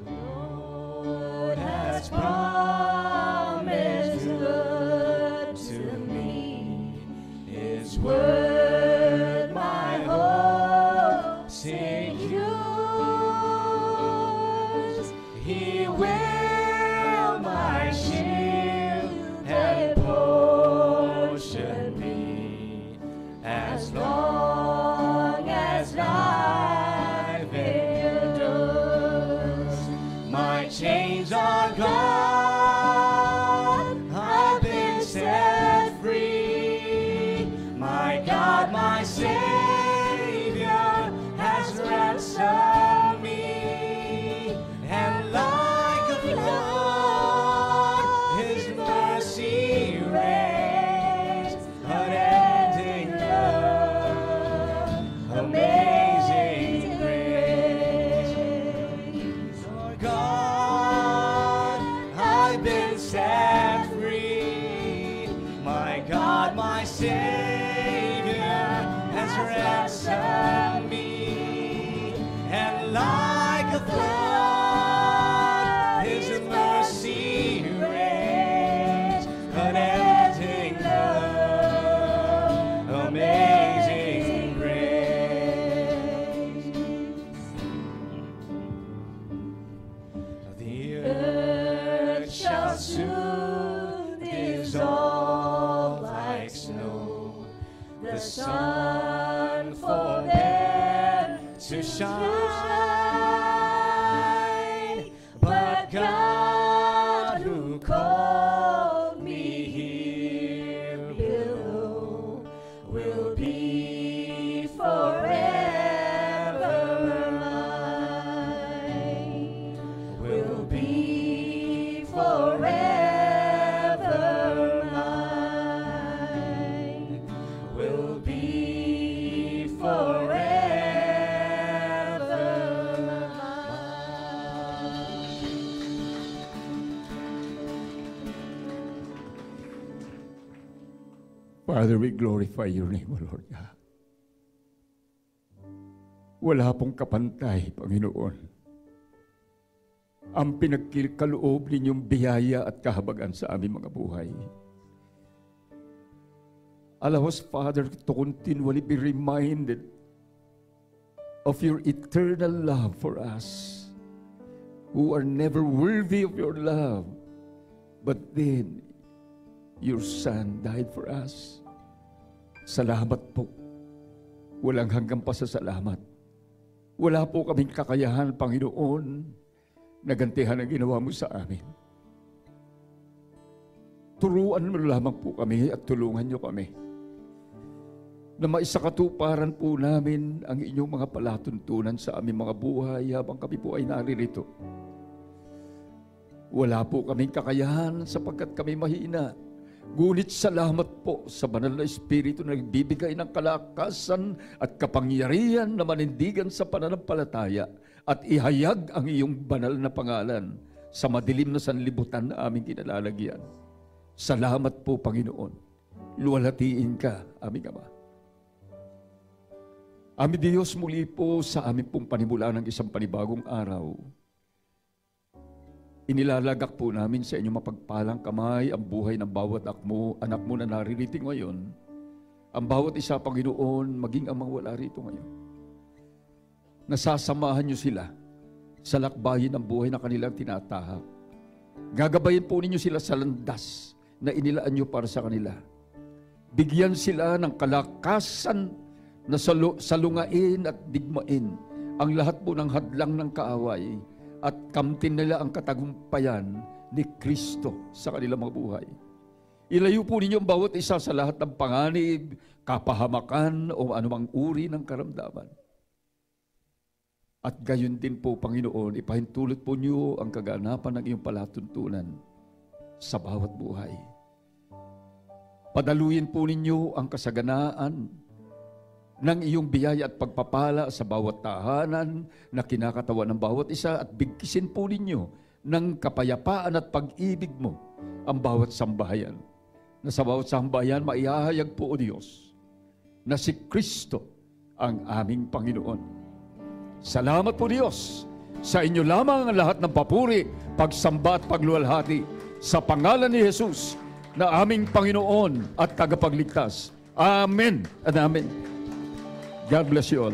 Lord has promised good to me. His word, my hope secures. He will my shield and portion be, as long Savior has ransomed me, and like a flood, His mercy reigns, unending love, amazing grace. Oh God, I've been set free. My God, my Savior has ransomed me, and like a flood, His mercy reigns, unending love, amazing grace. The earth shall soon dissolve like snow, the sun forbear to shine, but God who called me here below will be forever mine, will be forever mine, will be forever mine. Father, we glorify your name, O Lord God. Wala pong kapantay, Panginoon, ang pinagkaloob ninyong biyaya at kahabagan sa aming mga buhay. Allow us, Father, to continually be reminded of your eternal love for us, who are never worthy of your love, but then your Son died for us. Salamat po. Walang hanggang pasasalamat. Wala po kaming kakayahan, Panginoon, na gantihan ang ginawa mo sa amin. Turuan mo lamang po kami at tulungan niyo kami na maisakatuparan po namin ang inyong mga palatuntunan sa aming mga buhay habang kami po ay naririto. Wala po kaming kakayahan sapagkat kami mahina. Ngunit salamat po sa banal na Espiritu na nagbibigay ng kalakasan at kapangyarihan na manindigan sa pananampalataya at ihayag ang iyong banal na pangalan sa madilim na sanlibutan na aming kinalalagyan. Salamat po, Panginoon. Luwalhatiin ka, aming Ama. Aming Diyos, muli po sa aming pong panimula ng isang panibagong araw. Inilalagak po namin sa inyong mapagpalang kamay ang buhay ng bawat anak mo na naririto ngayon. Ang bawat isa, Panginoon, maging ang mga wala rito ngayon. Nasasamahan niyo sila sa lakbayin ng buhay na kanilang tinatahak. Gagabayin po ninyo sila sa landas na inilaan niyo para sa kanila. Bigyan sila ng kalakasan na salungain at digmain ang lahat po ng hadlang ng kaaway at kamtin nila ang katagumpayan ni Kristo sa kanilang mga buhay. Ilayo po ninyo ang bawat isa sa lahat ng panganib, kapahamakan o anumang uri ng karamdaman. At gayon din po, Panginoon, ipahintulot po niyo ang kaganapan ng iyong palatuntunan sa bawat buhay. Padaluyin po ninyo ang kasaganaan ng iyong biyaya at pagpapala sa bawat tahanan na kinakatawan ng bawat isa at bigkisin po ninyo ng kapayapaan at pag-ibig mo ang bawat sambahayan. Na sa bawat sambahayan maihahayag po, O Diyos, na si Kristo ang aming Panginoon. Salamat po, Diyos, sa inyo lamang ang lahat ng papuri, pagsamba at pagluwalhati sa pangalan ni Jesus na aming Panginoon at tagapagligtas. Amen and Amen. God bless you all.